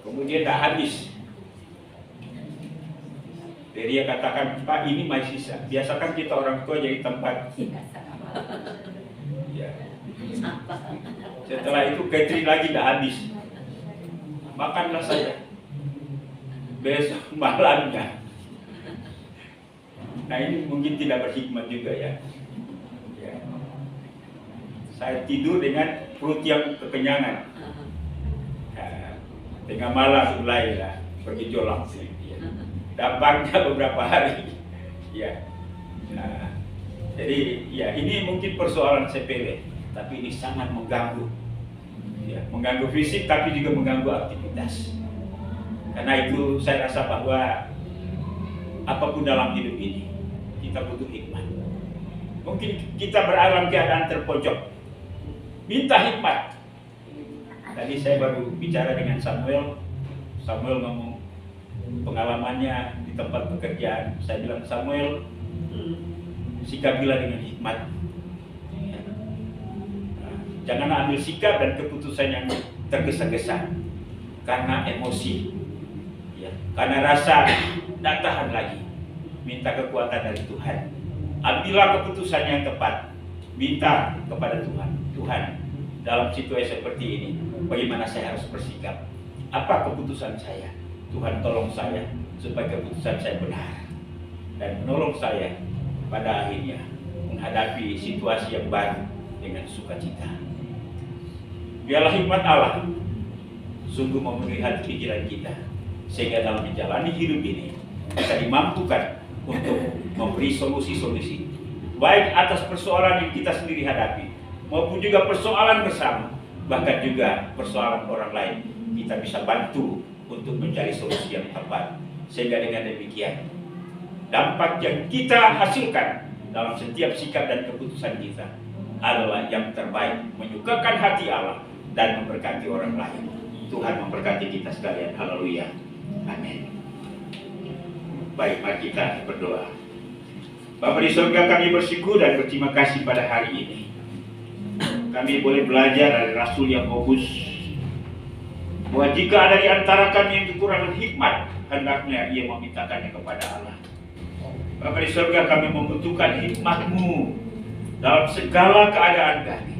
kemudian dah habis. Jadi dia katakan, Pak, ini masih sisa. Biasakan kita orang tua jadi tempat. Ya. Setelah itu catering lagi dah habis. Makanlah saja. Besok malamnya. Nah, ini mungkin tidak berhikmat juga ya. Saya tidur dengan perut yang kekenyangan. Tengah malam mulai lah bergejolak. Dampaknya beberapa hari. Ya. Nah, jadi ya ini mungkin persoalan sepele, tapi ini sangat mengganggu. Ya, mengganggu fisik tapi juga mengganggu aktivitas. Karena itu saya rasa bahwa apapun dalam hidup ini kita butuh hikmat. Mungkin kita berada dalam keadaan terpojok. Minta hikmat. Tadi saya baru bicara dengan Samuel. Samuel ngomong pengalamannya di tempat pekerjaan. Saya bilang, Samuel, sikapilah dengan hikmat. Jangan ambil sikap dan keputusan yang tergesa-gesa karena emosi, ya, karena rasa tidak tahan lagi. Minta kekuatan dari Tuhan. Ambillah keputusan yang tepat. Minta kepada Tuhan. Tuhan, dalam situasi seperti ini, bagaimana saya harus bersikap? Apa keputusan saya? Tuhan, tolong saya supaya keputusan saya benar dan menolong saya pada akhirnya menghadapi situasi yang baru dengan sukacita. Biarlah hikmat Allah sungguh memenuhi hati pikiran kita, sehingga dalam menjalani hidup ini kita dimampukan untuk memberi solusi-solusi, baik atas persoalan yang kita sendiri hadapi, maupun juga persoalan bersama, bahkan juga persoalan orang lain. Kita bisa bantu untuk mencari solusi yang tepat, sehingga dengan demikian dampak yang kita hasilkan dalam setiap sikap dan keputusan kita adalah yang terbaik, menyukakan hati Allah dan memberkati orang lain. Tuhan memberkati kita sekalian. Haleluya. Amin. Baik, mari kita berdoa. Bapa di surga, kami bersyukur dan berterima kasih pada hari ini. Kami boleh belajar dari Rasul Yakobus bahwa jika ada di antara kami yang kekurangan hikmat, hendaknya ia memintakannya kepada Allah. Bapa di surga, kami membutuhkan hikmat-Mu dalam segala keadaan kami.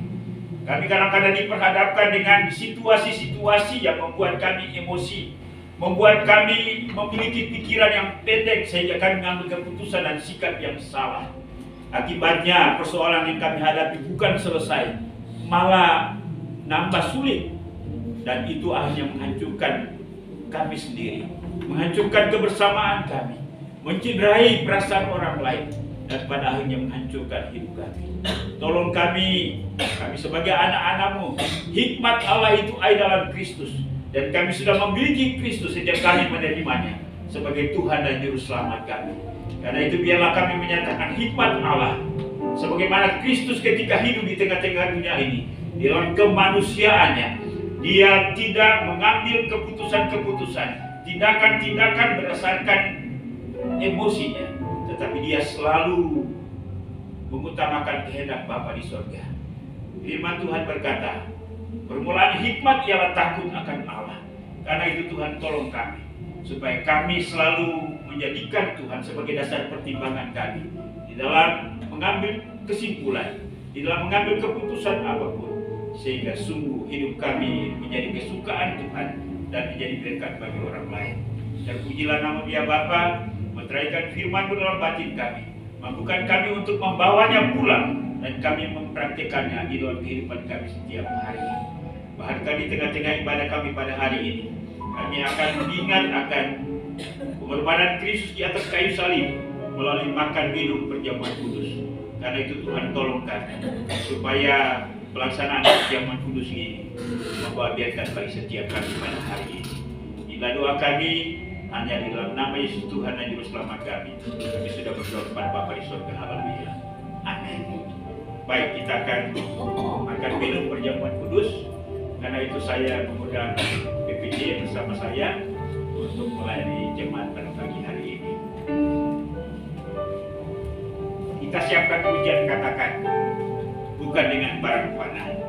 Kami kadang-kadang diperhadapkan dengan situasi-situasi yang membuat kami emosi, membuat kami memiliki pikiran yang pendek sehingga kami mengambil keputusan dan sikap yang salah. Akibatnya persoalan yang kami hadapi bukan selesai, malah nambah sulit. Dan itu akhirnya menghancurkan kami sendiri, menghancurkan kebersamaan kami, mencederai perasaan orang lain, dan pada akhirnya menghancurkan hidup kami. Tolong kami sebagai anak-anak-Mu, hikmat Allah itu ada dalam Kristus, dan kami sudah memiliki Kristus sejak kami menerimanya sebagai Tuhan dan Juru Selamat kami. Karena itu biarlah kami menyatakan hikmat Allah, sebagaimana Kristus ketika hidup di tengah-tengah dunia ini, di dalam kemanusiaannya, Dia tidak mengambil keputusan-keputusan, tindakan-tindakan berdasarkan emosinya, tetapi Dia selalu mengutamakan kehendak Bapa di surga. Firman Tuhan berkata, permulaan hikmat ialah takut akan Allah. Karena itu Tuhan tolong kami, supaya kami selalu menjadikan Tuhan sebagai dasar pertimbangan kami di dalam mengambil kesimpulan, di dalam mengambil keputusan apapun, sehingga sungguh hidup kami menjadi kesukaan Tuhan dan menjadi berkat bagi orang lain. Dan pujilah nama Dia Bapa, meteraikan firman-Mu dalam batin kami, mampukan kami untuk membawanya pulang dan kami mempraktikannya di dalam kehidupan kami setiap hari. Bahkan di tengah-tengah ibadah kami pada hari ini, kami akan mengingat akan pengorbanan Kristus di atas kayu salib melalui makan minum perjamuan kudus. Karena itu Tuhan tolong kami supaya pelaksanaan perjamuan kudus ini membawa berkat bagi setiap kami pada hari ini. Inilah doa kami hanya di dalam nama Yesus Tuhan dan Juru Selamat kami. Kami sudah berdoa kepada Bapa di surga. Haleluya. Amin. Baik, kita akan makan minum perjamuan kudus. Karena itu saya mengundang PPJ bersama saya untuk melayani jemaat pada pagi hari ini. Kita siapkan pujian, katakan, bukan dengan barang panah.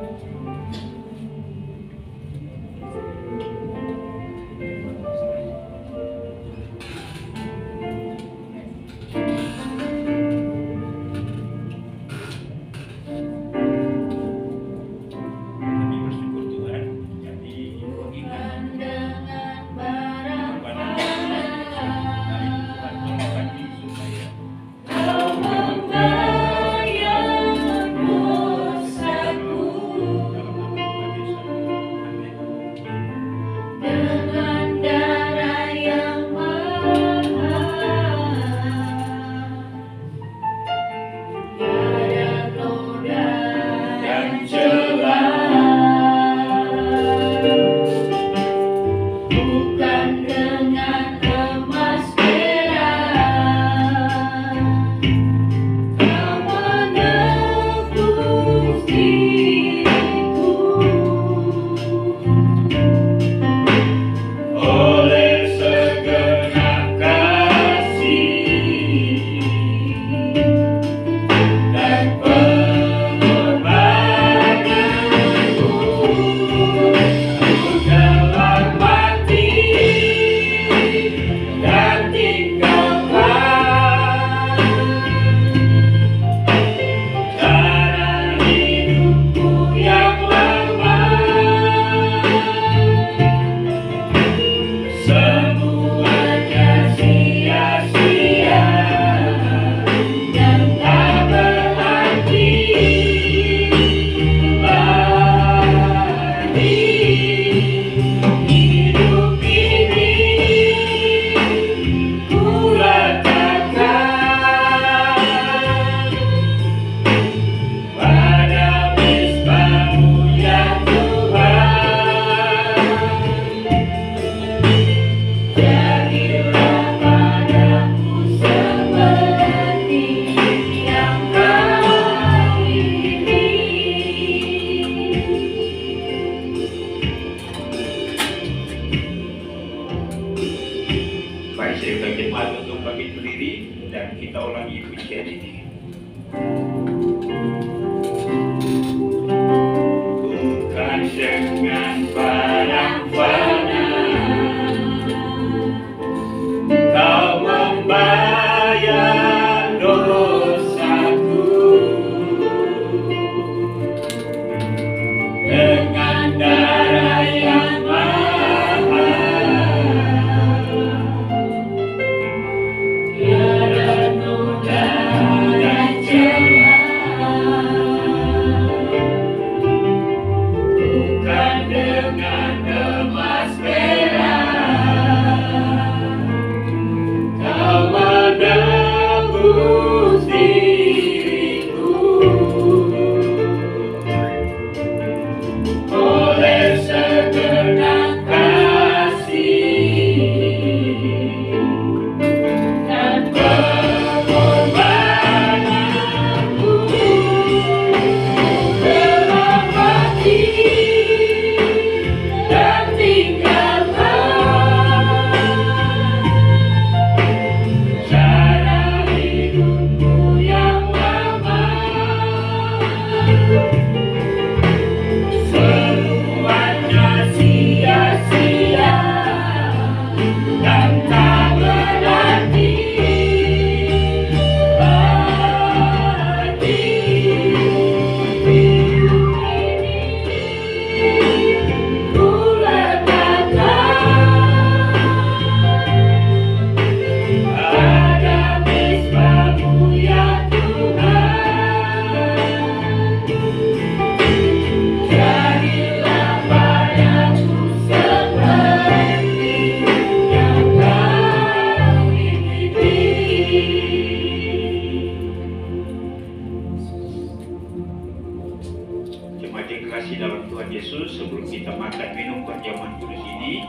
kasih dalam Tuhan Yesus, sebelum kita makan minum perjamuan kudus ini,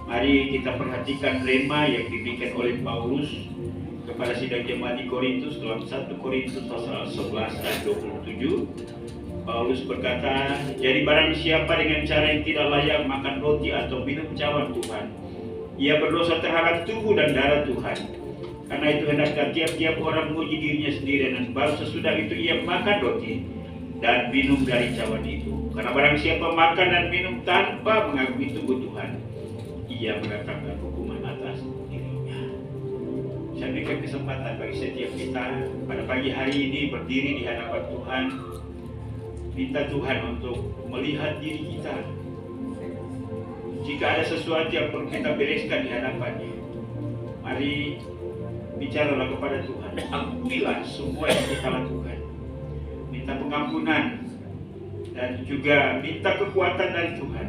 mari kita perhatikan rema yang diberikan oleh Paulus kepada sidang jemaat di Korintus dalam 1 Korintus pasal 11 ayat 27. Paulus berkata, jadi barang siapa dengan cara yang tidak layak makan roti atau minum cawan Tuhan, ia berdosa terhadap tubuh dan darah Tuhan. Karena itu hendaklah tiap-tiap orang menguji dirinya sendiri, dan baru sesudah itu ia makan roti dan minum dari cawan itu. Karena barang siapa makan dan minum tanpa mengagumi tubuh Tuhan, ia mendatangkan hukuman atas dirinya. Saya berikan kesempatan bagi setiap kita pada pagi hari ini berdiri di hadapan Tuhan, minta Tuhan untuk melihat diri kita. Jika ada sesuatu yang perlu kita bereskan di hadapannya, mari bicaralah kepada Tuhan. Akuilah semua yang kita lakukan. Minta pengampunan dan juga minta kekuatan dari Tuhan,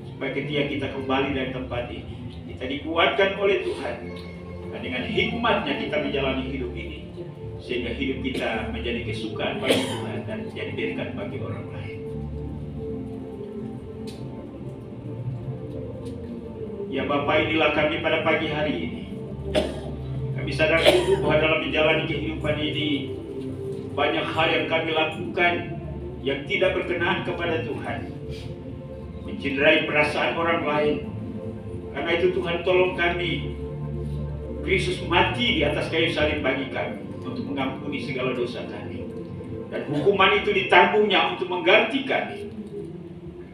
supaya ketika kita kembali dari tempat ini, kita dikuatkan oleh Tuhan, dan dengan hikmatnya kita menjalani hidup ini, sehingga hidup kita menjadi kesukaan bagi Tuhan dan menjadi berkat bagi orang lain. Ya Bapa, inilah kami pada pagi hari ini. Kami sadar betul bahwa dalam menjalani kehidupan ini, banyak hal yang kami lakukan yang tidak berkenan kepada Tuhan, mencederai perasaan orang lain. Karena itu Tuhan, tolong kami. Kristus mati di atas kayu salib bagi kami untuk mengampuni segala dosa kami, dan hukuman itu ditanggungnya untuk mengganti kami.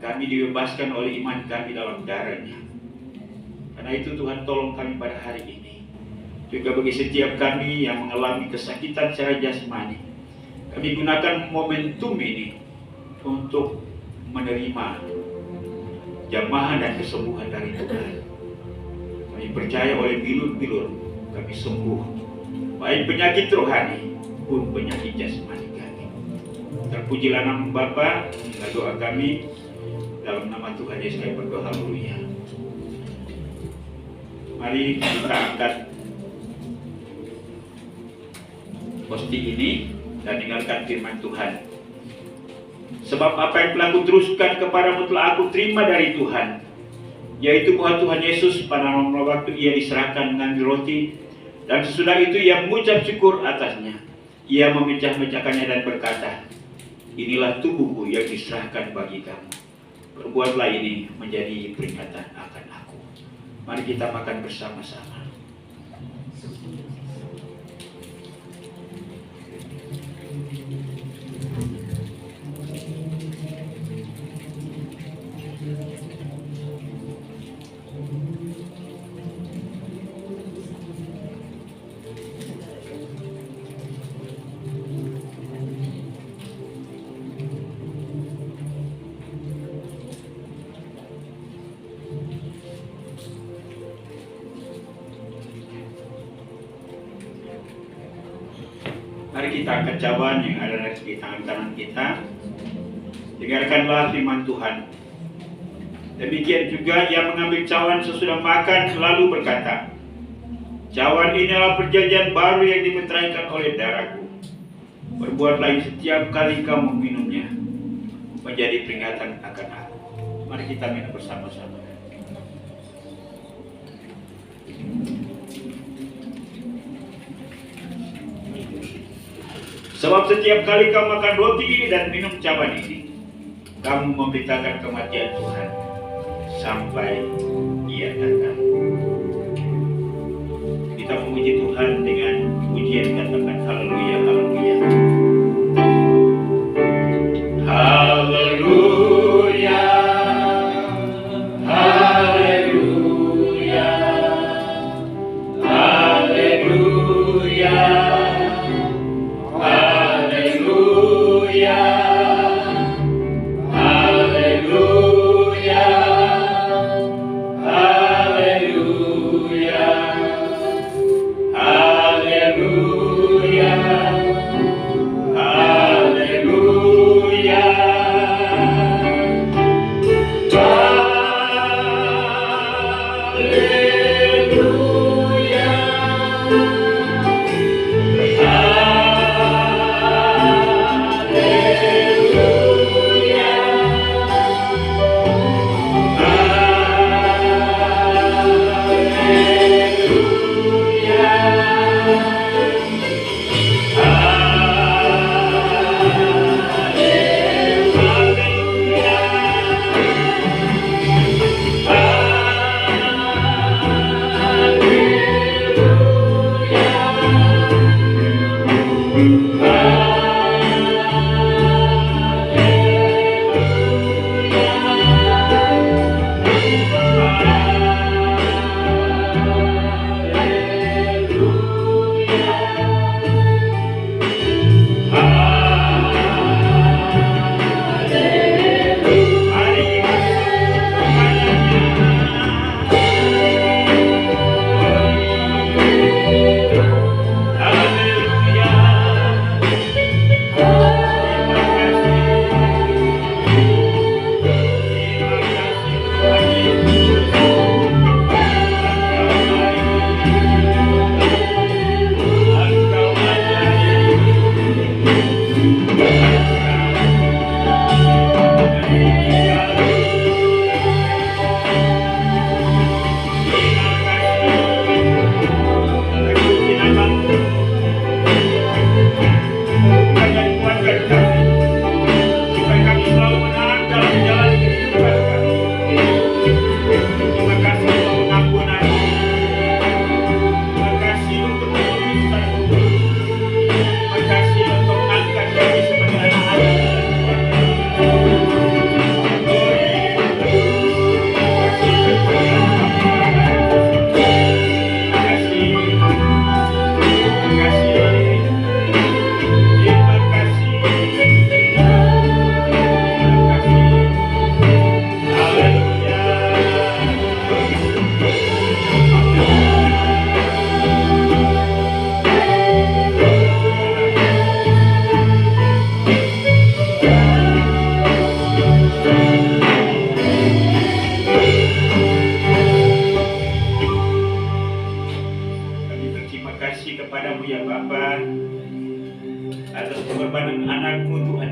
Kami dibebaskan oleh iman kami dalam darahnya. Karena itu Tuhan, tolong kami pada hari ini. Juga bagi setiap kami yang mengalami kesakitan secara jasmani, kami gunakan momentum ini untuk menerima jamahan dan kesembuhan dari Tuhan. Kami percaya oleh bilur-bilur kami sembuh, baik penyakit rohani pun penyakit jasmani kami. Terpujilah nama Bapa, inilah doa kami dalam nama Tuhan Yesus kami berdoa, haleluya. Mari kita angkat posting ini dan dengarkan firman Tuhan. Sebab apa yang telah kuteruskan kepadamu telah aku terima dari Tuhan, yaitu bahwa Tuhan Yesus pada waktu ia diserahkan mengambil roti, dan sesudah itu ia mengucap syukur atasnya. Ia memecah-mecahkannya dan berkata, inilah tubuhku yang diserahkan bagi kamu. Perbuatlah ini menjadi peringatan akan aku. Mari kita makan bersama-sama. Mari kita angkat cawan yang ada di tangan kanan kita. Dengarkanlah firman Tuhan. Demikian juga ia mengambil cawan sesudah makan lalu berkata, cawan ini adalah perjanjian baru yang dimeteraikan oleh darahku. Berbuatlah ini setiap kali kamu minumnya, menjadi peringatan akan aku. Mari kita minum bersama-sama. Sebab setiap kali kamu makan roti ini dan minum cawan ini, kamu memberitakan kematian Tuhan sampai ia datang. Kita memuji Tuhan dengan pujian, katakan haleluya, haleluya. Haleluya, haleluya, haleluya. Hallelujah.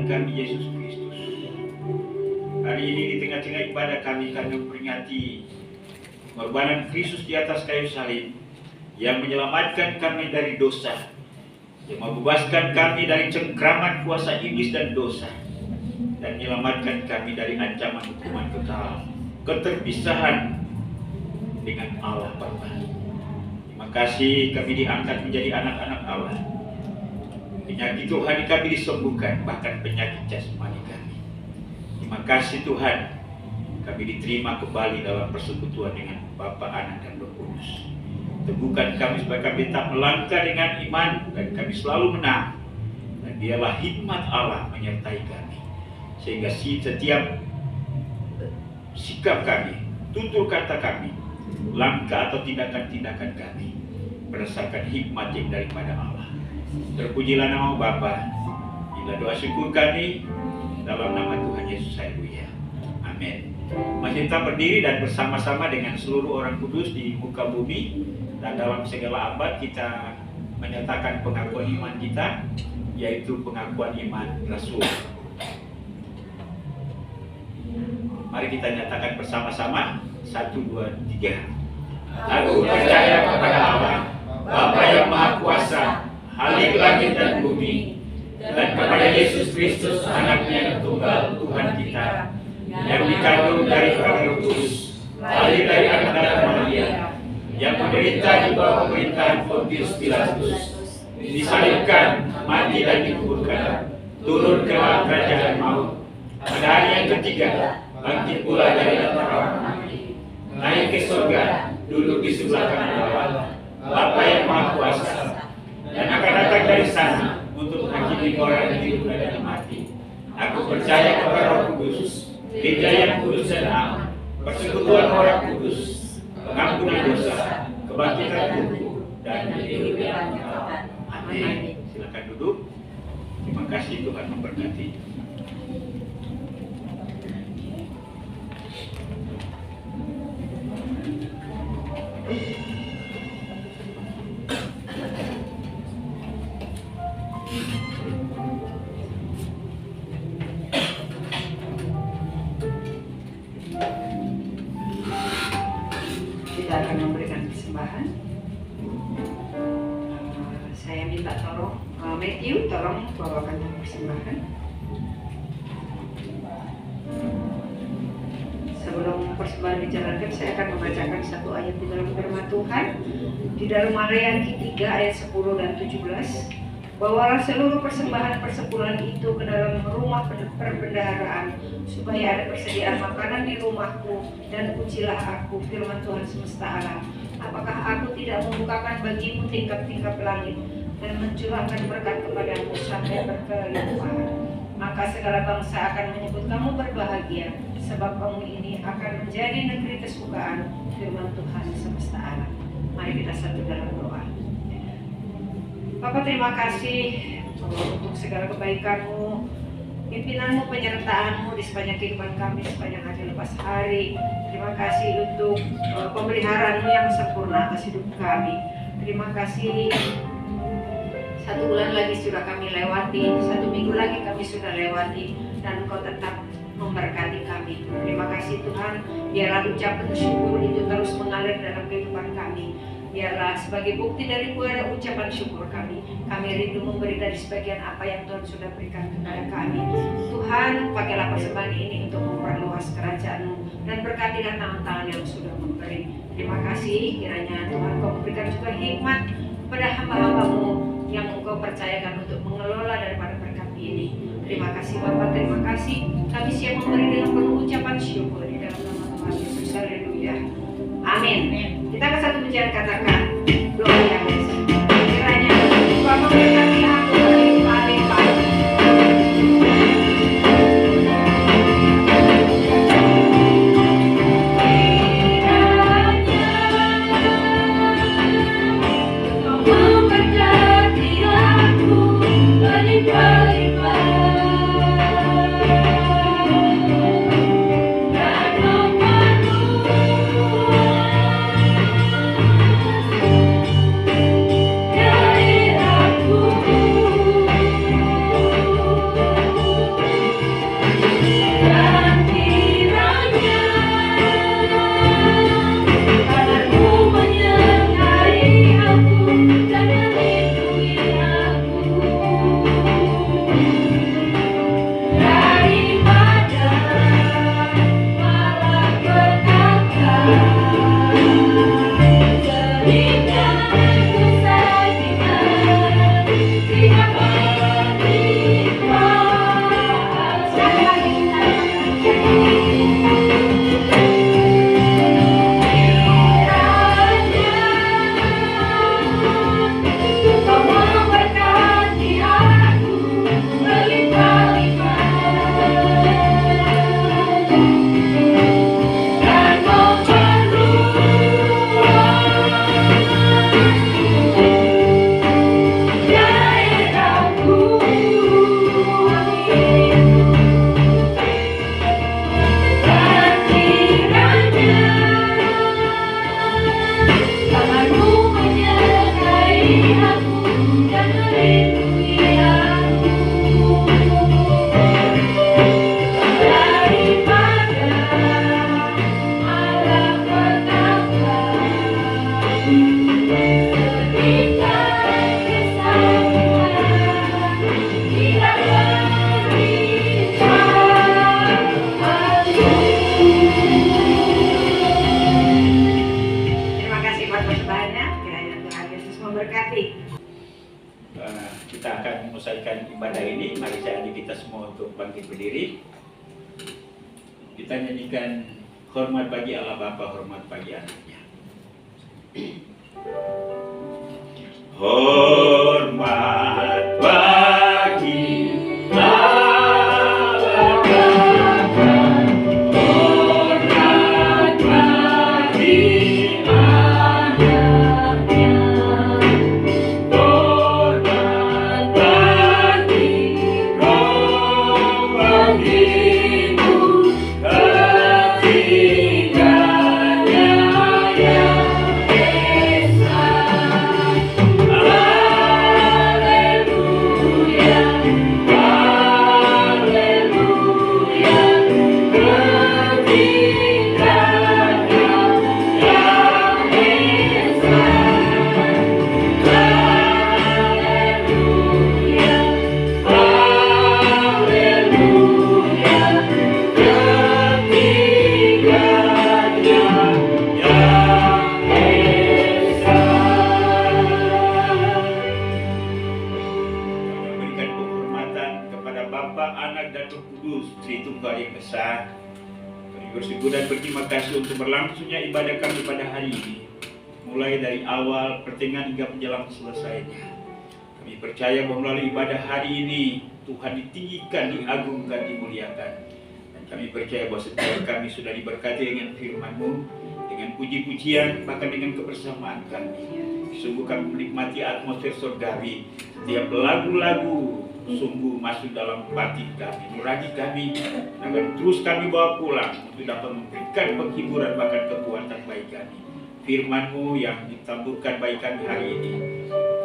kami Yesus Kristus. Hari ini di tengah-tengah ibadah kami memperingati pengorbanan Kristus di atas kayu salib yang menyelamatkan kami dari dosa, yang membebaskan kami dari cengkraman kuasa iblis dan dosa, dan menyelamatkan kami dari ancaman hukuman kekal, keterpisahan dengan Allah Bapa. Terima kasih kami diangkat menjadi anak-anak Allah. Penyakit rohani kami disembuhkan, bahkan penyakit jasmani kami. Terima kasih Tuhan, kami diterima kembali dalam persekutuan dengan Bapa, Anak, dan Roh Kudus. Teguhkan kami supaya kami tak melangkah dengan iman dan kami selalu menang. Dan biarlah hikmat Allah menyertai kami, sehingga setiap sikap kami, tutur kata kami, langkah atau tindakan-tindakan kami berdasarkan hikmat yang daripada Allah. Terpujilah nama Bapa. Inilah doa syukur kami dalam nama Tuhan Yesus, haleluya. Amin. Mari kita berdiri dan bersama-sama dengan seluruh orang kudus di muka bumi dan dalam segala abad kita menyatakan pengakuan iman kita, yaitu pengakuan iman Rasul. Mari kita nyatakan bersama-sama. 1, 2, 3. Aku percaya kepada Allah, Bapa yang Maha Kuasa, Khalik langit dan bumi, dan kepada Yesus Kristus, Anaknya yang tunggal, Tuhan kita, yang dikandung dari Roh Kudus, lahir dari anak Maria, yang menderita di bawah pemerintahan Pontius Pilatus, disalibkan, mati dan dikuburkan, turun ke dalam kerajaan maut, pada hari yang ketiga bangkit pula dari antara orang mati, naik ke surga, duduk di sebelah kanan Allah, Bapa yang Maha Kuasa, dan akan datang dari sana untuk menghakimi orang yang hidup dan yang mati. Aku percaya kepada Roh Kudus, Gereja yang kudus dan aman, persekutuan orang kudus, pengampunan dosa, kebangkitan tubuh, dan hidup yang kekal. Amin. Silakan duduk. Terima kasih, Tuhan memberkati. Kita akan memberikan persembahan. Saya minta tolong Matthew, tolong bawakan persembahan. Sebelum persembahan dijalankan, saya akan membacakan satu ayat di dalam firman Tuhan di dalam Maleakhi 3 ayat 10 dan 17. Bawalah seluruh persembahan persepuluhan itu ke dalam rumah perbendaharaan, supaya ada persediaan makanan di rumahku, dan pujilah aku, firman Tuhan semesta alam. Apakah aku tidak membukakan bagimu tingkap-tingkap langit dan mencurahkan berkat kepadamu sampai berkelimpahan? Maka segala bangsa akan menyebut kamu berbahagia, sebab kamu ini akan menjadi negeri kesukaan, firman Tuhan semesta alam. Mari kita satu dalam doa. Bapak, terima kasih untuk segala kebaikan-Mu, pimpinanmu, penyertaan-Mu di sepanjang kehidupan kami, sepanjang hari lepas hari. Terima kasih untuk pemeliharaan-Mu yang sempurna atas hidup kami. Terima kasih, 1 bulan lagi sudah kami lewati, 1 minggu lagi kami sudah lewati, dan Engkau tetap memberkati kami. Terima kasih Tuhan, biarlah ucapan syukur itu terus mengalir dalam kehidupan kami. Biarlah sebagai bukti dari ucapan syukur kami rindu memberi dari sebagian apa yang Tuhan sudah berikan kepada kami. Tuhan, pakailah persembahan ini untuk memperluas kerajaan-Mu dan berkatilah tangan-tangan yang sudah memberi. Terima kasih, kiranya Tuhan Kau memberikan juga hikmat kepada hamba-hamba-Mu yang Engkau percayakan untuk mengelola daripada berkat ini. Terima kasih Bapak, terima kasih. Kami siap memberi dengan penuh ucapan syukur di dalam nama Tuhan Yesus. Haleluya. Amin. Kita ke satu pujian katakan doa yang biasa. Kiranya Tuhan memberkati aku berlimpah-limpah. untuk bangkit berdiri. Kita nyanyikan hormat bagi Allah Bapa, hormat bagi anaknya. Hormat bagi Allah Bapa, hormat bagi anaknya, hormat bagi Roh bagimu ketiganya yang esa. Haleluya, haleluya, ketiganya yang esa. Haleluya, haleluya, ketiganya yang esa. Memberikan penghormatan kepada Bapa, Anak, dan Roh Kudus, Tritunggal yang Esa. Kami bersyukur dan berterima kasih untuk berlangsungnya ibadah kami pada hari ini, mulai dari awal, pertengahan hingga menjelang selesainya. Kami percaya bahwa melalui ibadah hari ini Tuhan ditinggikan, diagungkan, dimuliakan. Dan kami percaya bahwa setiap kami sudah diberkati dengan firman-Mu, dengan puji-pujian, bahkan dengan kebersamaan kami. Sungguh kami menikmati atmosfer surgawi. Setiap lagu-lagu sungguh masuk dalam batin kami, nurani kami, agar terus kami bawa pulang untuk dapat memberikan penghiburan bahkan kekuatan bagi kami. Firman-Mu yang ditaburkan bagi kami hari ini,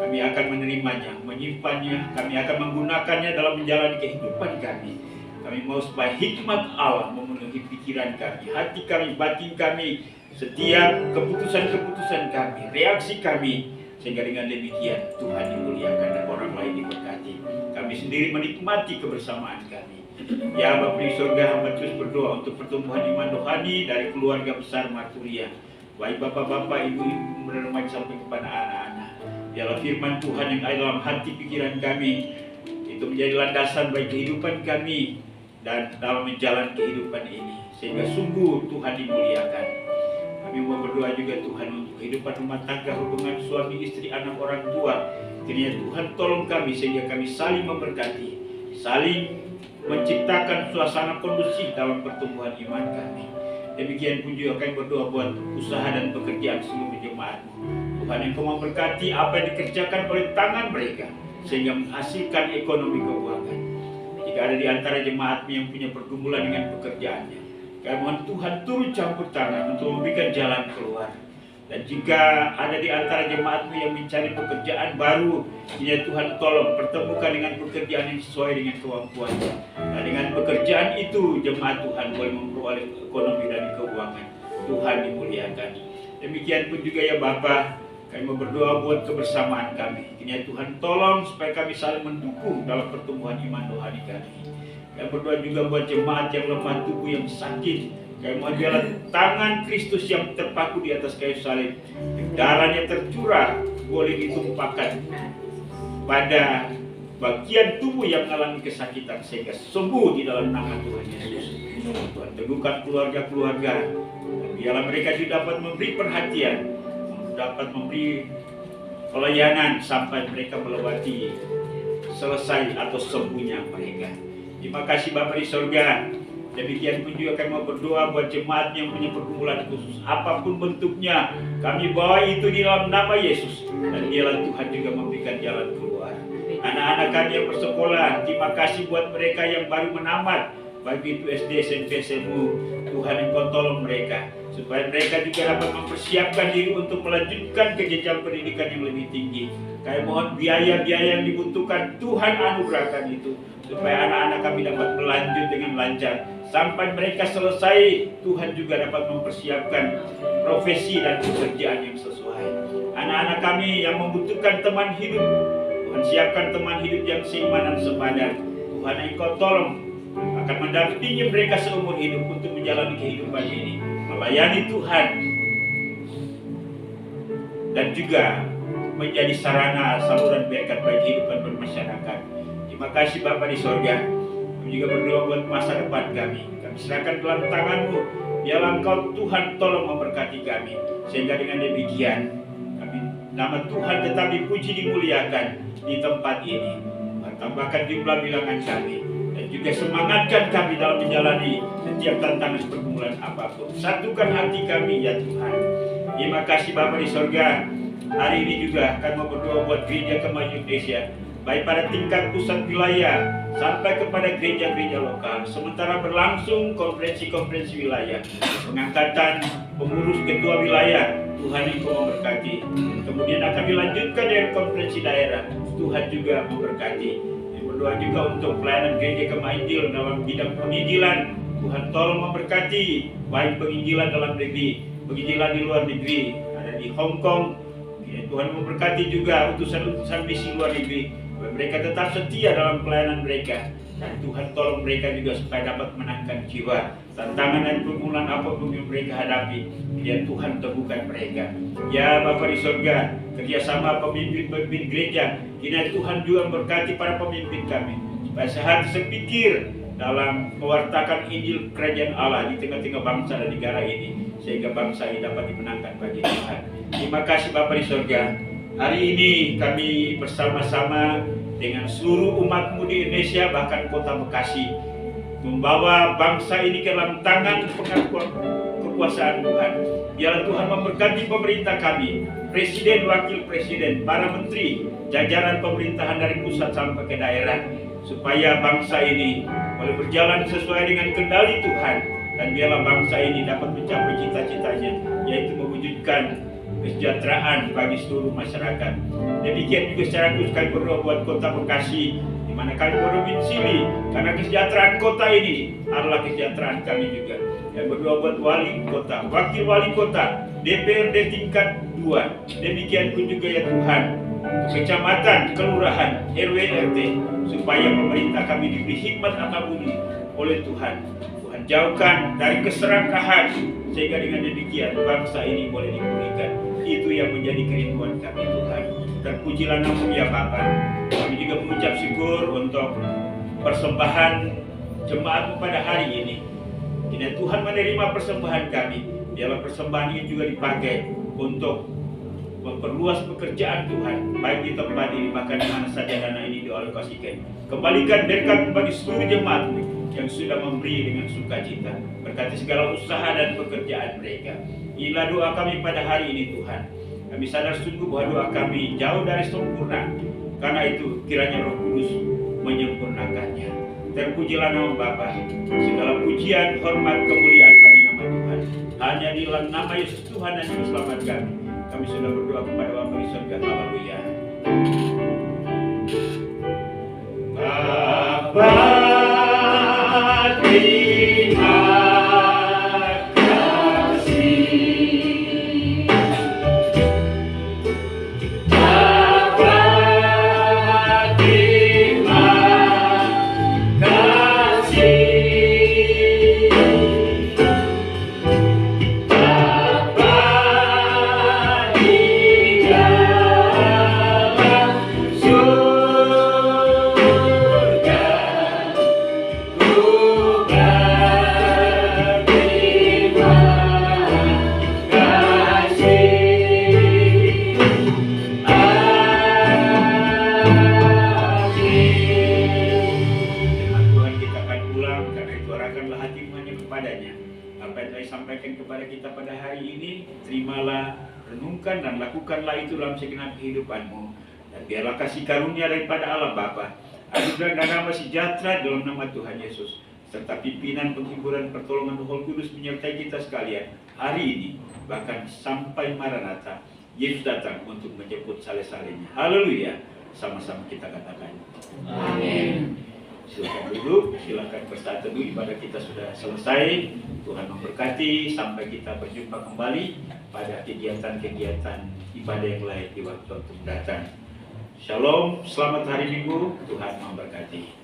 kami akan menerimanya, menyimpannya, kami akan menggunakannya dalam menjalani kehidupan kami. Kami mau supaya hikmat Allah memenuhi pikiran kami, hati kami, batin kami, setiap keputusan-keputusan kami, reaksi kami, sehingga dengan demikian Tuhan dimuliakan dan orang lain diberkati. Kami sendiri menikmati kebersamaan kami. Ya Bapa di surga, hamba terus berdoa untuk pertumbuhan iman rohani dari keluarga besar Marturia. Baik bapak-bapak, ibu-ibu, remaja sampai kepada anak-anak. Biarlah firman Tuhan yang ada dalam hati pikiran kami itu menjadi landasan bagi kehidupan kami dan dalam menjalani kehidupan ini, sehingga sungguh Tuhan dimuliakan. Kami mau berdoa juga Tuhan untuk kehidupan rumah tangga, hubungan suami istri, anak orang tua. Kiranya Tuhan tolong kami sehingga kami saling memberkati, saling menciptakan suasana kondusif dalam pertumbuhan iman kami. Demikian pun juga kami berdoa buat usaha dan pekerjaan seluruh jemaat. Tuhan yang Kau memberkati apa yang dikerjakan oleh tangan mereka sehingga menghasilkan ekonomi keuangan. Jika ada di antara jemaat yang punya pergumulan dengan pekerjaannya, kami mohon Tuhan turun campur tangan untuk memberikan jalan keluar. Dan jika ada di antara jemaat-Mu yang mencari pekerjaan baru, ya Tuhan tolong pertemukan dengan pekerjaan yang sesuai dengan kemampuannya. Dan dengan pekerjaan itu jemaat Tuhan boleh memperoleh ekonomi dan keuangan. Tuhan dimuliakan. Demikian pun juga ya Bapa, kami mau berdoa buat kebersamaan kami. Kiranya Tuhan tolong supaya kami saling mendukung dalam pertumbuhan iman rohani kami. Kami berdoa juga buat jemaat yang lemah tubuh, yang sakit. Kami mau biarlah tangan Kristus yang terpaku di atas kayu salib, darahnya tercurah, boleh ditumpahkan pada bagian tubuh yang mengalami kesakitan sehingga sembuh di dalam nama Tuhan Yesus. Tuhan teguhkan keluarga-keluarga. Biarlah mereka juga dapat memberi perhatian, dapat memberi pelayanan sampai mereka melewati selesai atau sembuhnya mereka. Terima kasih Bapa di surga. Demikian pun juga kami mau berdoa buat jemaat yang punya pergumulan khusus, apapun bentuknya, kami bawa itu di dalam nama Yesus. Dan dialah Tuhan juga memberikan jalan keluar. Anak-anak kami yang bersekolah, terima kasih buat mereka yang baru menamat, baik itu SD, SMP, SMU. Tuhan yang Kau tolong mereka, supaya mereka juga dapat mempersiapkan diri untuk melanjutkan ke jenjang pendidikan yang lebih tinggi. Kami mohon biaya-biaya yang dibutuhkan, Tuhan anugerahkan itu, supaya anak-anak kami dapat melanjut dengan lancar. Sampai mereka selesai, Tuhan juga dapat mempersiapkan profesi dan pekerjaan yang sesuai. Anak-anak kami yang membutuhkan teman hidup, Tuhan siapkan teman hidup yang seiman dan sepadan. Tuhan yang Kau tolong akan mendampingi mereka seumur hidup untuk menjalani kehidupan ini, melayani Tuhan, dan juga menjadi sarana saluran berkat bagi kehidupan bermasyarakat. Terima kasih Bapa di surga. Kami juga berdoa buat masa depan kami. Kami serahkan dalam tangan-Mu. Biarlah Engkau Tuhan tolong memberkati kami. Sehingga dengan demikian kami, nama Tuhan tetap dipuji dimuliakan di tempat ini. Tambahkan jumlah bilangan kami dan juga semangatkan kami dalam menjalani setiap tantangan pergumulan apapun. Satukan hati kami ya Tuhan. Terima kasih Bapa di sorga. Hari ini juga akan berdoa buat gereja Kemajuan Indonesia, baik pada tingkat pusat wilayah sampai kepada gereja-gereja lokal. Sementara berlangsung konferensi-konferensi wilayah, pengangkatan pengurus ketua wilayah, Tuhan Engkau memberkati. Kemudian akan dilanjutkan dengan konferensi daerah, Tuhan juga memberkati. Berdoa juga untuk pelayanan gereja Kemainjil dalam bidang penginjilan. Tuhan tolong memberkati, baik penginjilan dalam negeri, penginjilan di luar negeri, ada di Hong Kong. Ya, Tuhan memberkati juga utusan-utusan misi luar negeri. Mereka tetap setia dalam pelayanan mereka. Dan Tuhan tolong mereka juga supaya dapat menangkan jiwa. Tantangan dan pergumulan apapun yang mereka hadapi, biar Tuhan teguhkan mereka. Ya Bapa di sorga, kerjasama pemimpin-pemimpin gereja, kiranya Tuhan juga memberkati para pemimpin kami, supaya sehati sepikir dalam mewartakan Injil Kerajaan Allah di tengah-tengah bangsa dan negara ini, sehingga bangsa ini dapat dimenangkan bagi Tuhan. Terima kasih Bapa di sorga. Hari ini kami bersama-sama dengan seluruh umat-Mu di Indonesia, bahkan kota Bekasi, membawa bangsa ini ke dalam tangan kekuasaan Tuhan. Biarlah Tuhan memberkati pemerintah kami, presiden, wakil presiden, para menteri, jajaran pemerintahan dari pusat sampai ke daerah, supaya bangsa ini boleh berjalan sesuai dengan kendali Tuhan, dan biarlah bangsa ini dapat mencapai cita-citanya, yaitu mewujudkan kesejahteraan bagi seluruh masyarakat. Demikian juga secara khusus kami berdoa buat kota Bekasi, di mana kami berdomisili, karena kesejahteraan kota ini adalah kesejahteraan kami juga. Dan berdoa buat wali kota, wakil wali kota, DPRD tingkat 2. Demikian pun juga ya Tuhan, kecamatan, kelurahan, RW, RT, supaya pemerintah kami diberi hikmat akal budi oleh Tuhan. Tuhan jauhkan dari keserakahan, sehingga dengan demikian bangsa ini boleh dipulihkan. Itu yang menjadi kerinduan kami Tuhan. Terpujilah nama-Mu ya Bapa. Kami juga mengucap syukur untuk persembahan jemaat pada hari ini. Kiranya Tuhan menerima persembahan kami. Biarlah persembahan ini juga dipakai untuk memperluas pekerjaan Tuhan, baik di tempat ini, bahkan di mana saja dana ini dialokasikan. Kembalikan berkat bagi seluruh jemaat yang sudah memberi dengan sukacita. Berkati segala usaha dan pekerjaan mereka. Inilah doa kami pada hari ini Tuhan. Kami sadar sungguh bahwa doa kami jauh dari sempurna. Karena itu kiranya Roh Kudus menyempurnakannya. Terpujilah nama Bapa. Segala pujian, hormat, kemuliaan bagi nama Tuhan. Hanya di dalam nama Yesus Tuhan dan Juru Selamat kami. Kami sudah berdoa kepada Bapa di surga. Haleluya. Bapa, terima kasih. Bapa, terima kasih. Bapa di dalam surga, ku berterima kasih. Firman Tuhan kita akan ulang, karena itu arahkanlah hatimu hanya kepadanya. Apa yang telah disampaikan kepada kita pada hari ini, terimalah, renungkan dan lakukanlah itu dalam segenap kehidupanmu. Dan biarlah kasih karunia daripada Allah Bapa, anugerah dan damai sejahtera dalam nama Tuhan Yesus, serta pimpinan, penghiburan, pertolongan Roh Kudus menyertai kita sekalian hari ini, bahkan sampai Maranatha, Yesus datang untuk menjemput saleh-salehnya. Haleluya. Sama-sama kita katakan amin. Silakan duduk, silakan bersaat teduh. Ibadah kita sudah selesai. Tuhan memberkati sampai kita berjumpa kembali pada kegiatan-kegiatan ibadah yang lain di waktu mendatang. Shalom, selamat hari Minggu. Tuhan memberkati.